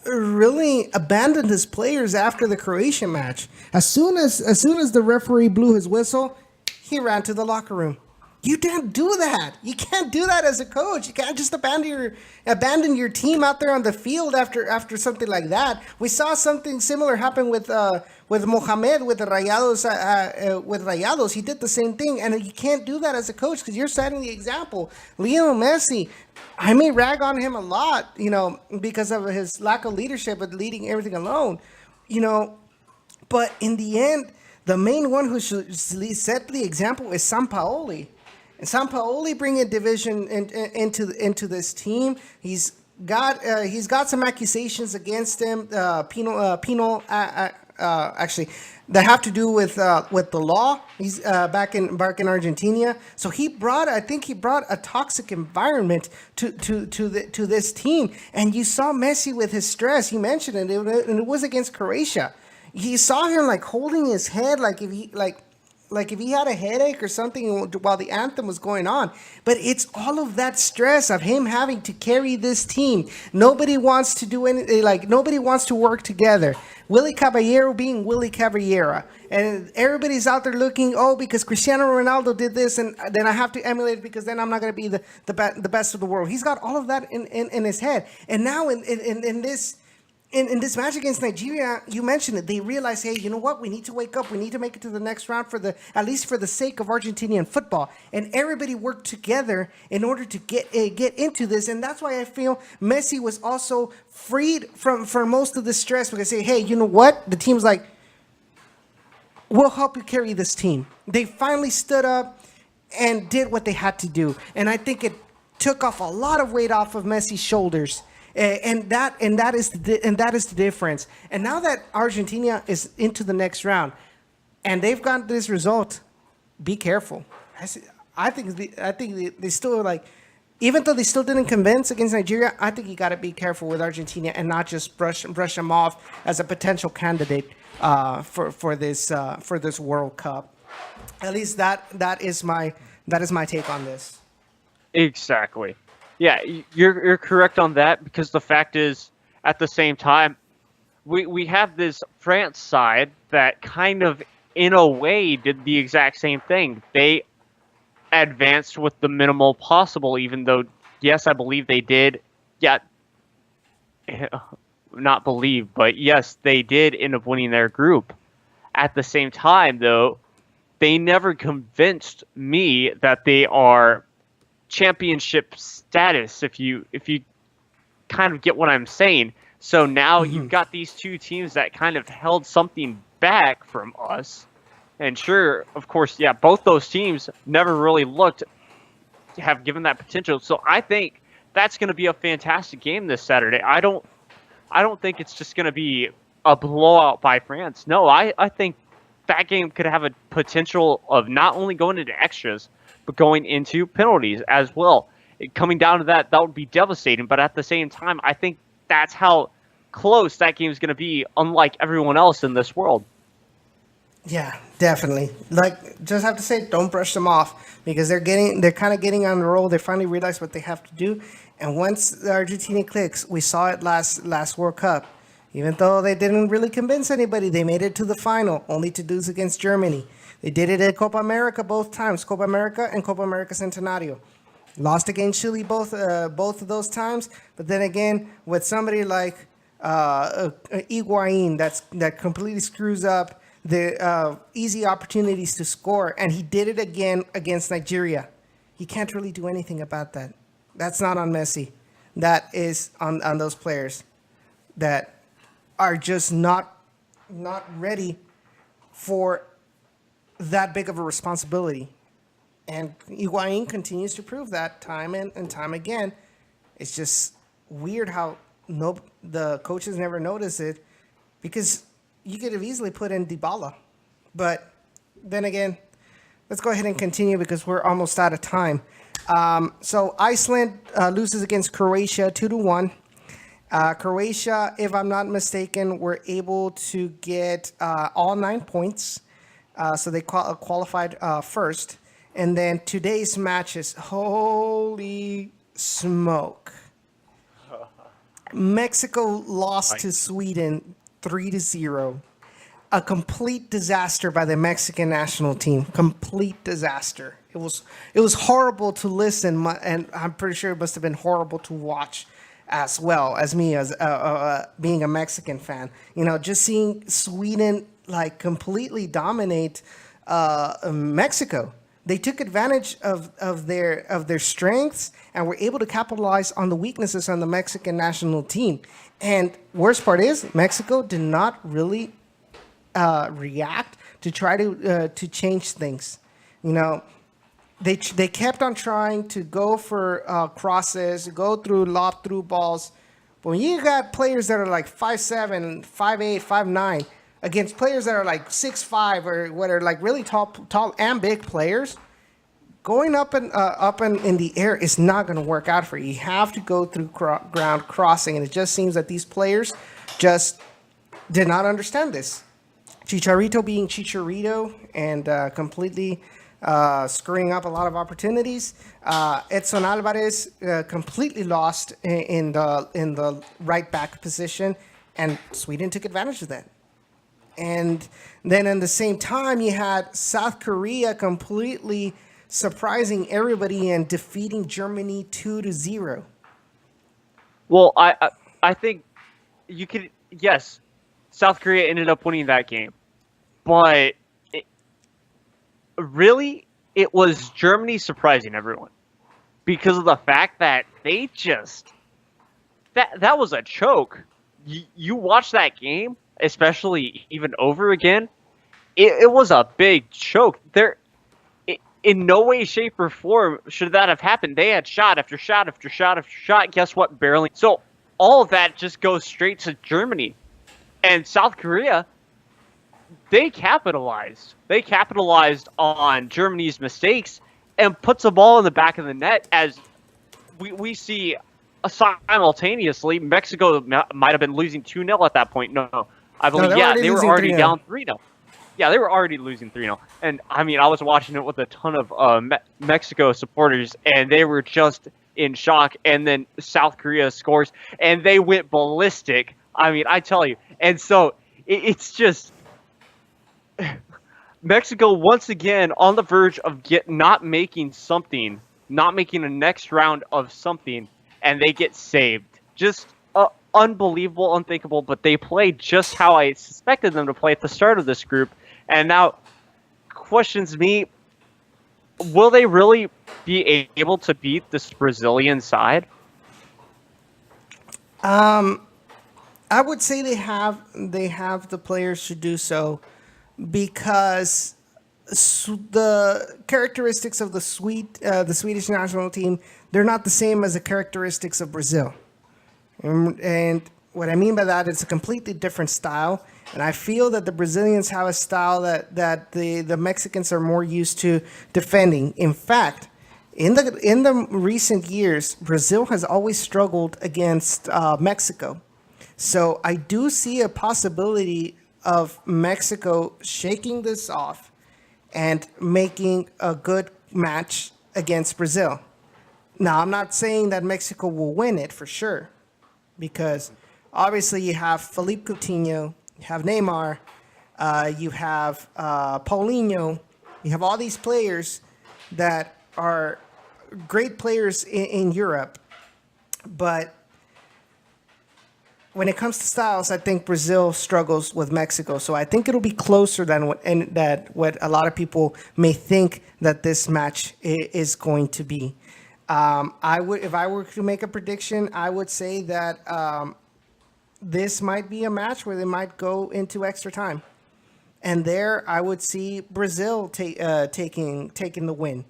really abandoned his players after the Croatian match. As soon as the referee blew his whistle, he ran to the locker room. You can't do that. You can't do that as a coach. You can't just abandon your team out there on the field after something like that. We saw something similar happen with Mohamed with the Rayados. With Rayados, he did the same thing, and you can't do that as a coach because you're setting the example. Lionel Messi, I may rag on him a lot, because of his lack of leadership and leading everything alone, but in the end, the main one who should set the example is Sampaoli. And Sampaoli bringing division into this team. He's got some accusations against him, penal actually, that have to do with the law. He's back in Argentina. So I think he brought a toxic environment to this team. And you saw Messi with his stress. You mentioned it, and it was against Croatia. You saw him like holding his head, like if he had a headache or something while the anthem was going on. But it's all of that stress of him having to carry this team. Nobody wants to do anything, nobody wants to work together. Willy Caballero being Willy Caballero. And everybody's out there looking, because Cristiano Ronaldo did this, and then I have to emulate it because then I'm not going to be the best of the world. He's got all of that in his head. And now in this match against Nigeria, you mentioned it. They realized, hey, you know what? We need to wake up. We need to make it to the next round at least for the sake of Argentinian football. And everybody worked together in order to get into this. And that's why I feel Messi was also freed from most of the stress because say, hey, you know what? The team's like, we'll help you carry this team. They finally stood up and did what they had to do. And I think it took off a lot of weight off of Messi's shoulders. And that is the difference. And now that Argentina is into the next round, and they've got this result, be careful. I think they still even though they still didn't convince against Nigeria, I think you got to be careful with Argentina and not just brush them off as a potential candidate for this World Cup. At least that is my take on this. Exactly. Yeah, you're correct on that, because the fact is, at the same time, we have this France side that kind of, in a way, did the exact same thing. They advanced with the minimal possible, even though, yes, I believe they did. Yeah, not believe, but yes, they did end up winning their group. At the same time, though, they never convinced me that they are championship status, if you kind of get what I'm saying. So now you've got these two teams that kind of held something back from us. And sure, of course, yeah, both those teams never really looked to have given that potential. So I think that's going to be a fantastic game this Saturday. I don't think it's just going to be a blowout by France. No, I think that game could have a potential of not only going into extras, but going into penalties as well. Coming down to that would be devastating. But at the same time, I think that's how close that game is going to be, unlike everyone else in this world. Yeah, definitely. Like, just have to say, don't brush them off, because they're kind of getting on the roll. They finally realize what they have to do. And once Argentina clicks, we saw it last World Cup. Even though they didn't really convince anybody, they made it to the final, only to lose against Germany. They did it at Copa America both times, Copa America and Copa America Centenario. Lost against Chile both of those times, but then again, with somebody like Higuain that completely screws up the easy opportunities to score, and he did it again against Nigeria. He can't really do anything about that. That's not on Messi. That is on those players that are just not ready for that big of a responsibility. And Higuain continues to prove that time and time again. It's just weird how the coaches never notice it, because you could have easily put in Dybala. But then again, let's go ahead and continue because we're almost out of time. So Iceland loses against Croatia 2-1. Croatia, if I'm not mistaken, were able to get all 9 points. So they qualified first. And then today's matches, holy smoke. Mexico lost to Sweden 3-0. A complete disaster by the Mexican national team. Complete disaster. It was horrible to listen, and I'm pretty sure it must have been horrible to watch as well as me, as being a Mexican fan. You know, just seeing Sweden like completely dominate Mexico. They took advantage of their strengths and were able to capitalize on the weaknesses on the Mexican national team. And worst part is, Mexico did not really react to try to change things. You know, they kept on trying to go for crosses, go through lob through balls. But when you got players that are like 5'7", 5'8", 5'9", against players that are like 6'5", or what are like really tall and big players, going up and in the air is not going to work out for you. You have to go through ground crossing, and it just seems that these players just did not understand this. Chicharito being Chicharito and completely screwing up a lot of opportunities. Edson Alvarez completely lost in the right back position, and Sweden took advantage of that. And then at the same time, you had South Korea completely surprising everybody and defeating Germany 2-0. Well, I think you could, yes, South Korea ended up winning that game, but really, it was Germany surprising everyone because of the fact that they just that was a choke. You watch that game, especially even over again, it was a big choke. In no way, shape, or form should that have happened. They had shot after shot after shot after shot. Guess what? Barely. So all of that just goes straight to Germany. And South Korea, they capitalized. They capitalized on Germany's mistakes and puts the ball in the back of the net. As we see simultaneously, Mexico might have been losing 2-0 at that point. No, I believe, they were already down 3-0. Yeah, they were already losing 3-0. And, I mean, I was watching it with a ton of Mexico supporters, and they were just in shock. And then South Korea scores, and they went ballistic. I mean, I tell you. And so it's just Mexico once again on the verge of not making a next round of something, and they get saved. Just unbelievable, unthinkable, but they played just how I suspected them to play at the start of this group. And now, questions me: will they really be able to beat this Brazilian side? I would say they have the players to do so because the characteristics of the Swedish national team, they're not the same as the characteristics of Brazil. And what I mean by that, it's a completely different style. And I feel that the Brazilians have a style that the Mexicans are more used to defending. In fact, in the recent years, Brazil has always struggled against Mexico. So I do see a possibility of Mexico shaking this off and making a good match against Brazil. Now, I'm not saying that Mexico will win it for sure, because obviously you have Felipe Coutinho, you have Neymar, you have Paulinho, you have all these players that are great players in Europe, but when it comes to styles, I think Brazil struggles with Mexico. So I think it'll be closer than what a lot of people may think that this match is going to be. If I were to make a prediction, I would say that this might be a match where they might go into extra time, and there I would see Brazil taking the win.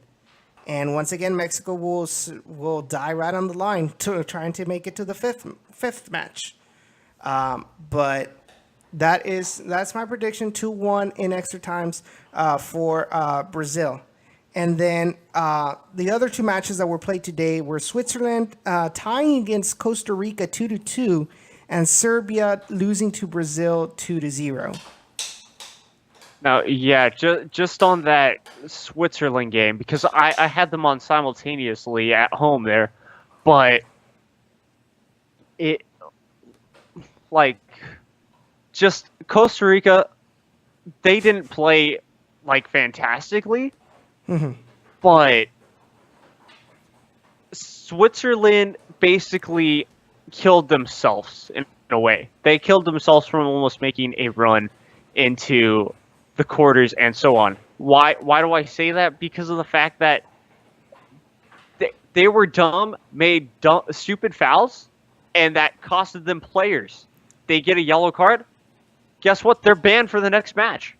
And once again, Mexico will die right on the line to trying to make it to the fifth match. But that's my prediction: 2-1 in extra times for Brazil. And then the other two matches that were played today were Switzerland tying against Costa Rica 2-2, and Serbia losing to Brazil 2-0. Now, yeah, just on that Switzerland game, because I had them on simultaneously at home there, but it, like, just Costa Rica, they didn't play, like, fantastically, but Switzerland basically killed themselves in a way. They killed themselves from almost making a run into the quarters and so on. Why do I say that? Because of the fact that they were dumb, made stupid fouls, and that costed them players. They get a yellow card. Guess what? They're banned for the next match.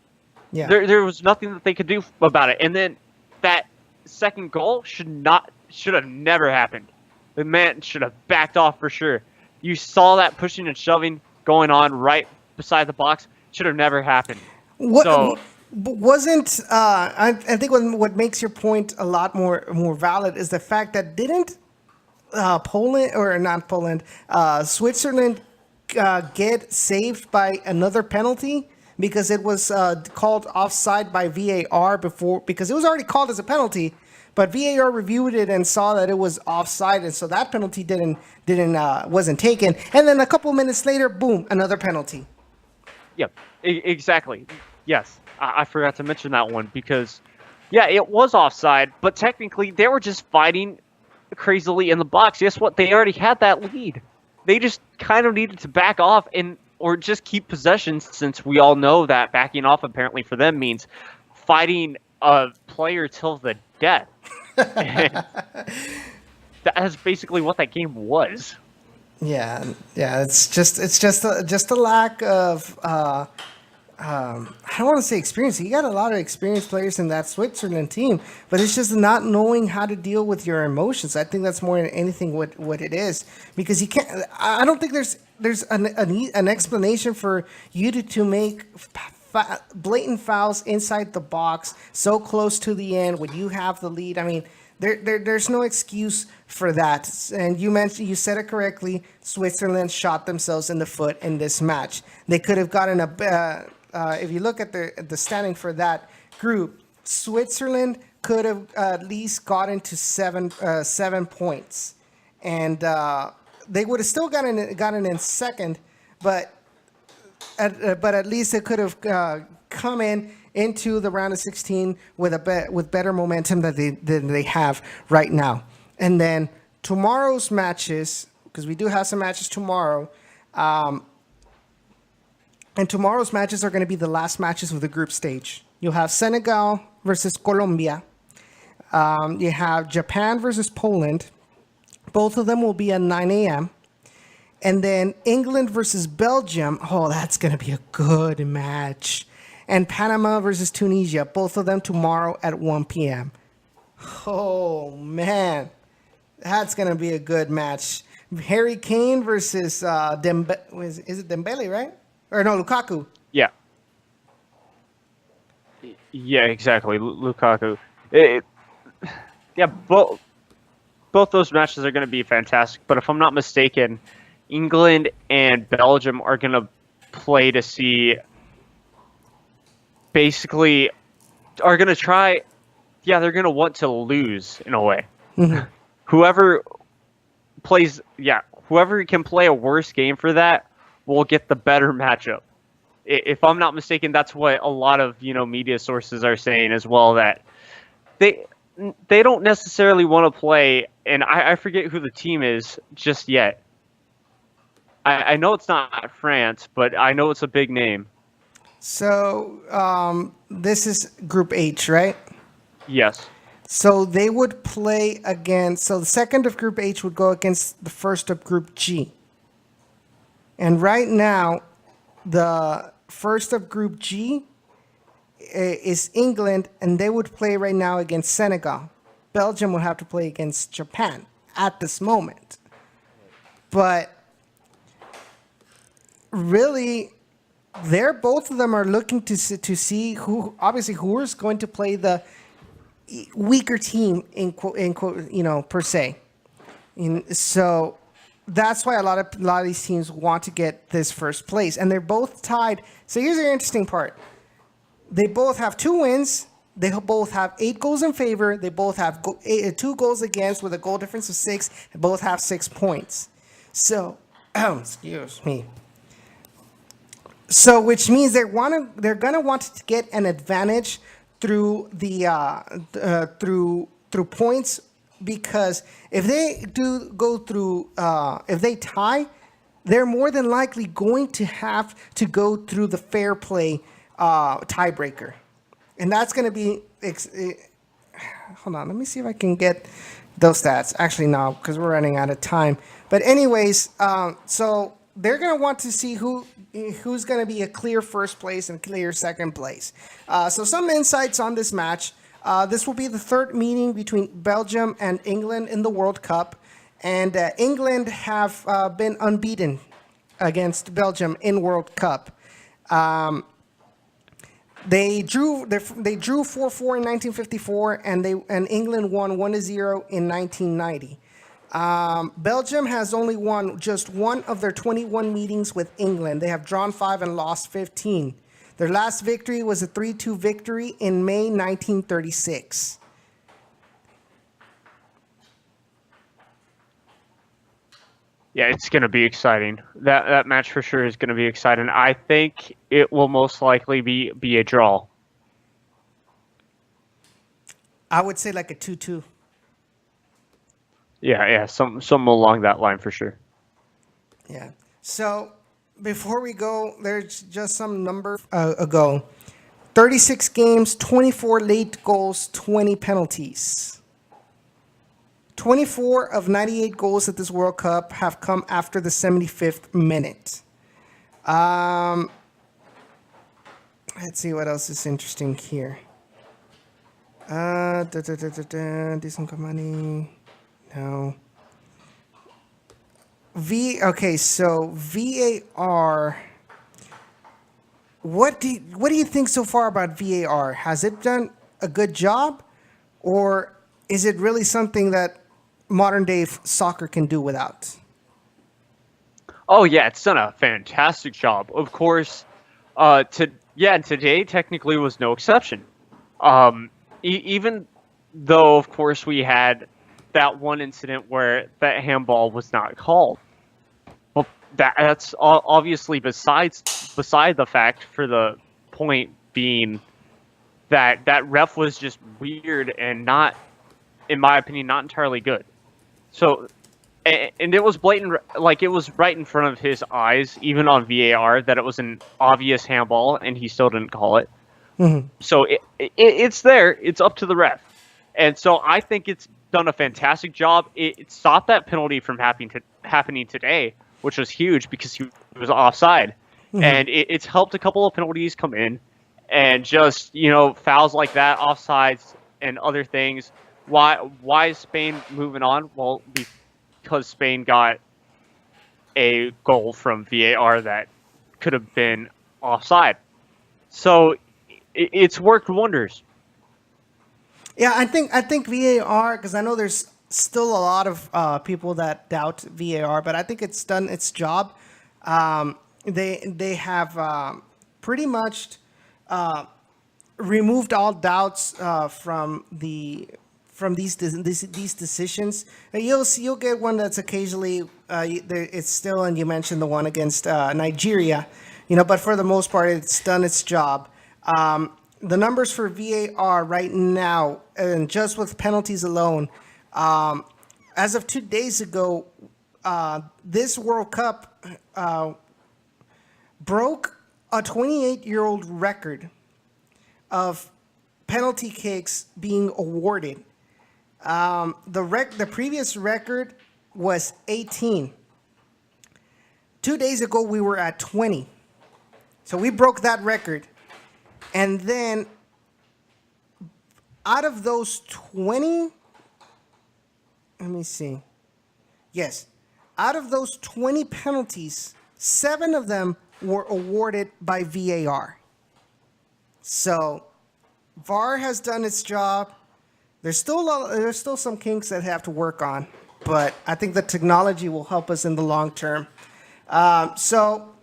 Yeah. There was nothing that they could do about it. And then that second goal should have never happened. The man should have backed off for sure. You saw that pushing and shoving going on right beside the box. Should have never happened. Wasn't I think what makes your point a lot more valid is the fact that didn't Switzerland get saved by another penalty because it was called offside by VAR because it was already called as a penalty, but VAR reviewed it and saw that it was offside, and so that penalty wasn't taken. And then a couple minutes later, boom, another penalty. Yep, exactly. Yes, I forgot to mention that one because, yeah, it was offside, but technically they were just fighting crazily in the box. Guess what? They already had that lead. They just kind of needed to back off or just keep possession, since we all know that backing off apparently for them means fighting a player till the death. That is basically what that game was. Yeah. It's just a lack of I don't want to say experience. You got a lot of experienced players in that Switzerland team, but it's just not knowing how to deal with your emotions. I think that's more than anything what it is, because you can't. I don't think there's an explanation for you to make blatant fouls inside the box so close to the end when you have the lead. I mean, there's no excuse for that. And you said it correctly. Switzerland shot themselves in the foot in this match. They could have gotten if you look at the standing for that group, Switzerland could have at least gotten to 7 points, and they would have still gotten in second, but at least they could have come into the round of 16 with better momentum than they have right now. And then tomorrow's matches, because we do have some matches tomorrow. And tomorrow's matches are going to be the last matches of the group stage. You'll have Senegal versus Colombia. You have Japan versus Poland. Both of them will be at 9 a.m. And then England versus Belgium. Oh, that's going to be a good match. And Panama versus Tunisia. Both of them tomorrow at 1 p.m. Oh, man. That's going to be a good match. Harry Kane versus Dembele. Is it Dembele, right? Or no, Lukaku. Yeah. Yeah, exactly. Lukaku. Yeah, both those matches are going to be fantastic. But if I'm not mistaken, England and Belgium are going to play to see. Basically, are going to try. Yeah, they're going to want to lose in a way. Mm-hmm. Whoever can play a worse game for that will get the better matchup. If I'm not mistaken, that's what a lot of media sources are saying as well, that they don't necessarily want to play, and I forget who the team is just yet. I know it's not France, but I know it's a big name. So this is Group H, right? Yes. So they would play against. So the second of Group H would go against the first of Group G. And right now, the first of Group G is England, and they would play right now against Senegal. Belgium would have to play against Japan at this moment. But really, both of them are looking to see who is going to play the weaker team in quote, per se. So that's why a lot of these teams want to get this first place, and they're both tied. So here's the interesting part: they both have 2 wins. They both have 8 goals in favor. They both have 2 goals against with a goal difference of 6. They both have 6 points. So, excuse me. So, which means they're gonna want to get an advantage through the through points. Because if they do go through, if they tie, they're more than likely going to have to go through the fair play tiebreaker. And that's going to be, hold on, let me see if I can get those stats. Actually, no, because we're running out of time. But anyways, so they're going to want to see who's going to be a clear first place and clear second place. So some insights on this match. This will be the third meeting between Belgium and England in the World Cup, and England have been unbeaten against Belgium in World Cup. They drew 4-4 in 1954, and England won 1-0 in 1990. Belgium has only won just one of their 21 meetings with England. They have drawn 5 and lost 15. Their last victory was a 3-2 victory in May 1936. Yeah, it's going to be exciting. That match for sure is going to be exciting. I think it will most likely be a draw. I would say like a 2-2. Yeah, something along that line for sure. Yeah. So before we go, there's just some number ago. 36 games, 24 late goals, 20 penalties. 24 of 98 goals at this World Cup have come after the 75th minute. Let's see what else is interesting here. Decent money. No. Okay, so VAR. What do you think so far about VAR? Has it done a good job, or is it really something that modern day soccer can do without? Oh yeah, it's done a fantastic job. Of course, today technically was no exception. Even though, of course, we had that one incident where that handball was not called. Well, that's obviously beside the fact, for the point being that ref was just weird and not, in my opinion, not entirely good. So and it was blatant, like it was right in front of his eyes, even on VAR, that it was an obvious handball, and he still didn't call it. So it's there. It's up to the ref, and so I think it's done a fantastic job. It stopped that penalty from happening today, which was huge because he was offside, and it's helped a couple of penalties come in, and just fouls like that, offsides, and other things. Why is Spain moving on? Well, because Spain got a goal from VAR that could have been offside. So it's worked wonders. Yeah, I think VAR, because I know there's still a lot of people that doubt VAR, but I think it's done its job. They have pretty much removed all doubts from these decisions. You'll get one that's occasionally it's still, and you mentioned the one against Nigeria, but for the most part, it's done its job. The numbers for VAR right now, and just with penalties alone, as of 2 days ago, this World Cup broke a 28-year-old record of penalty kicks being awarded. The previous record was 18. 2 days ago, we were at 20. So we broke that record. And then out of those 20, let me see. Yes. Out of those 20 penalties, 7 of them were awarded by VAR. So VAR has done its job. There's still some kinks that have to work on, but I think the technology will help us in the long term. So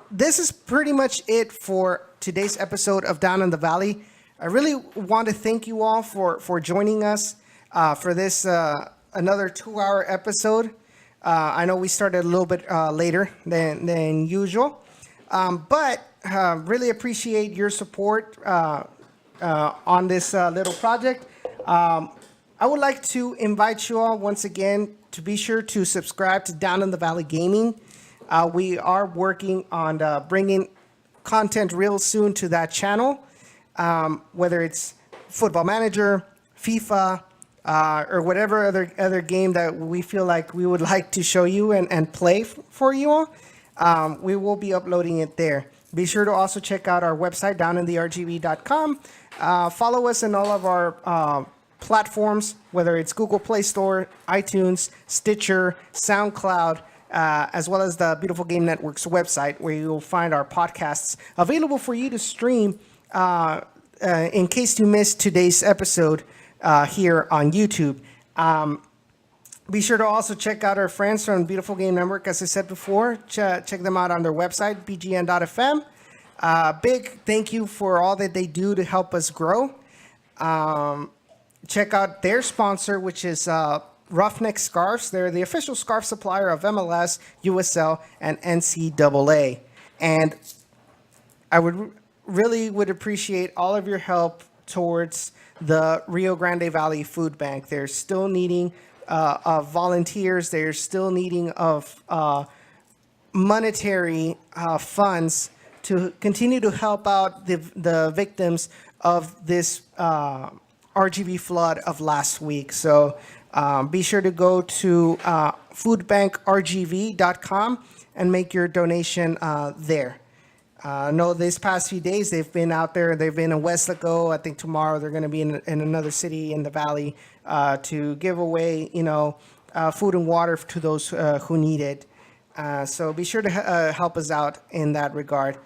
this is pretty much it for today's episode of Down in the Valley. I really want to thank you all for joining us for this another 2-hour episode. I know we started a little bit later than usual, but really appreciate your support on this little project. I would like to invite you all once again to be sure to subscribe to Down in the Valley Gaming. We are working on bringing content real soon to that channel, whether it's Football Manager, FIFA, or whatever other game that we feel like we would like to show you and play for you all. We will be uploading it there. Be sure to also check out our website, downintheRGV.com. Follow us in all of our platforms, whether it's Google Play Store, iTunes, Stitcher, Soundcloud, as well as the Beautiful Game Network's website, where you will find our podcasts available for you to stream in case you missed today's episode here on YouTube. Be sure to also check out our friends from Beautiful Game Network. As I said before, check them out on their website, bgn.fm. Big thank you for all that they do to help us grow. Check out their sponsor, which is Roughneck Scarves. They're the official scarf supplier of MLS, USL, and NCAA. And I really would appreciate all of your help towards the Rio Grande Valley Food Bank. They're still needing of volunteers. They're still needing of monetary funds to continue to help out the victims of this RGV flood of last week. So be sure to go to foodbankrgv.com and make your donation there. I know this past few days they've been out there. They've been in Westlaco. I think tomorrow they're going to be in another city in the valley to give away, food and water to those who need it. So be sure to help us out in that regard.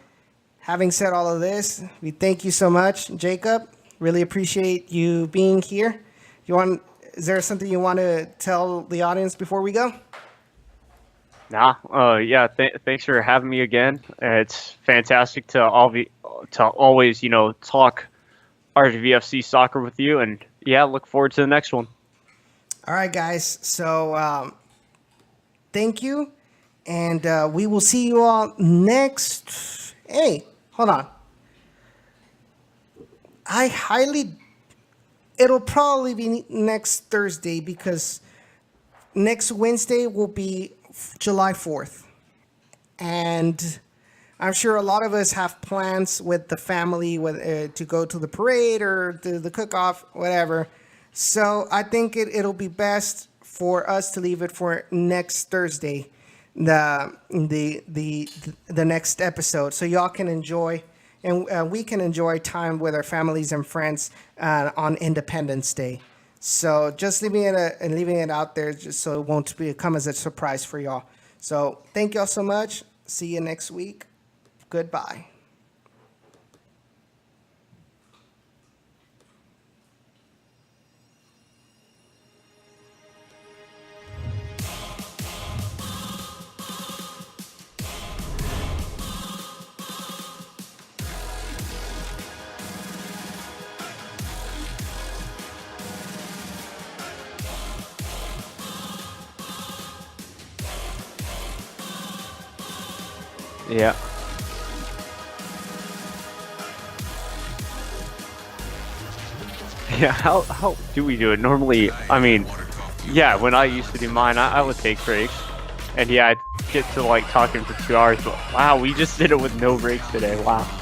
Having said all of this, we thank you so much, Jacob. Really appreciate you being here. Is there something you want to tell the audience before we go? Yeah. Thanks for having me again. It's fantastic to always, talk RGVFC soccer with you, and yeah, look forward to the next one. All right, guys. So thank you, and we will see you all next. Hey, hold on. It'll probably be next Thursday because next Wednesday will be July 4th. And I'm sure a lot of us have plans with the family to go to the parade or to the cook-off, whatever. So I think it'll be best for us to leave it for next Thursday, the next episode, so y'all can enjoy and we can enjoy time with our families and friends on Independence Day. So just leaving it out there just so it won't come as a surprise for y'all. So thank y'all so much. See you next week. Goodbye. Yeah. Yeah, how do we do it? Normally, I mean, yeah, when I used to do mine, I would take breaks. And yeah, I'd get to like talking for 2 hours, but wow, we just did it with no breaks today. Wow.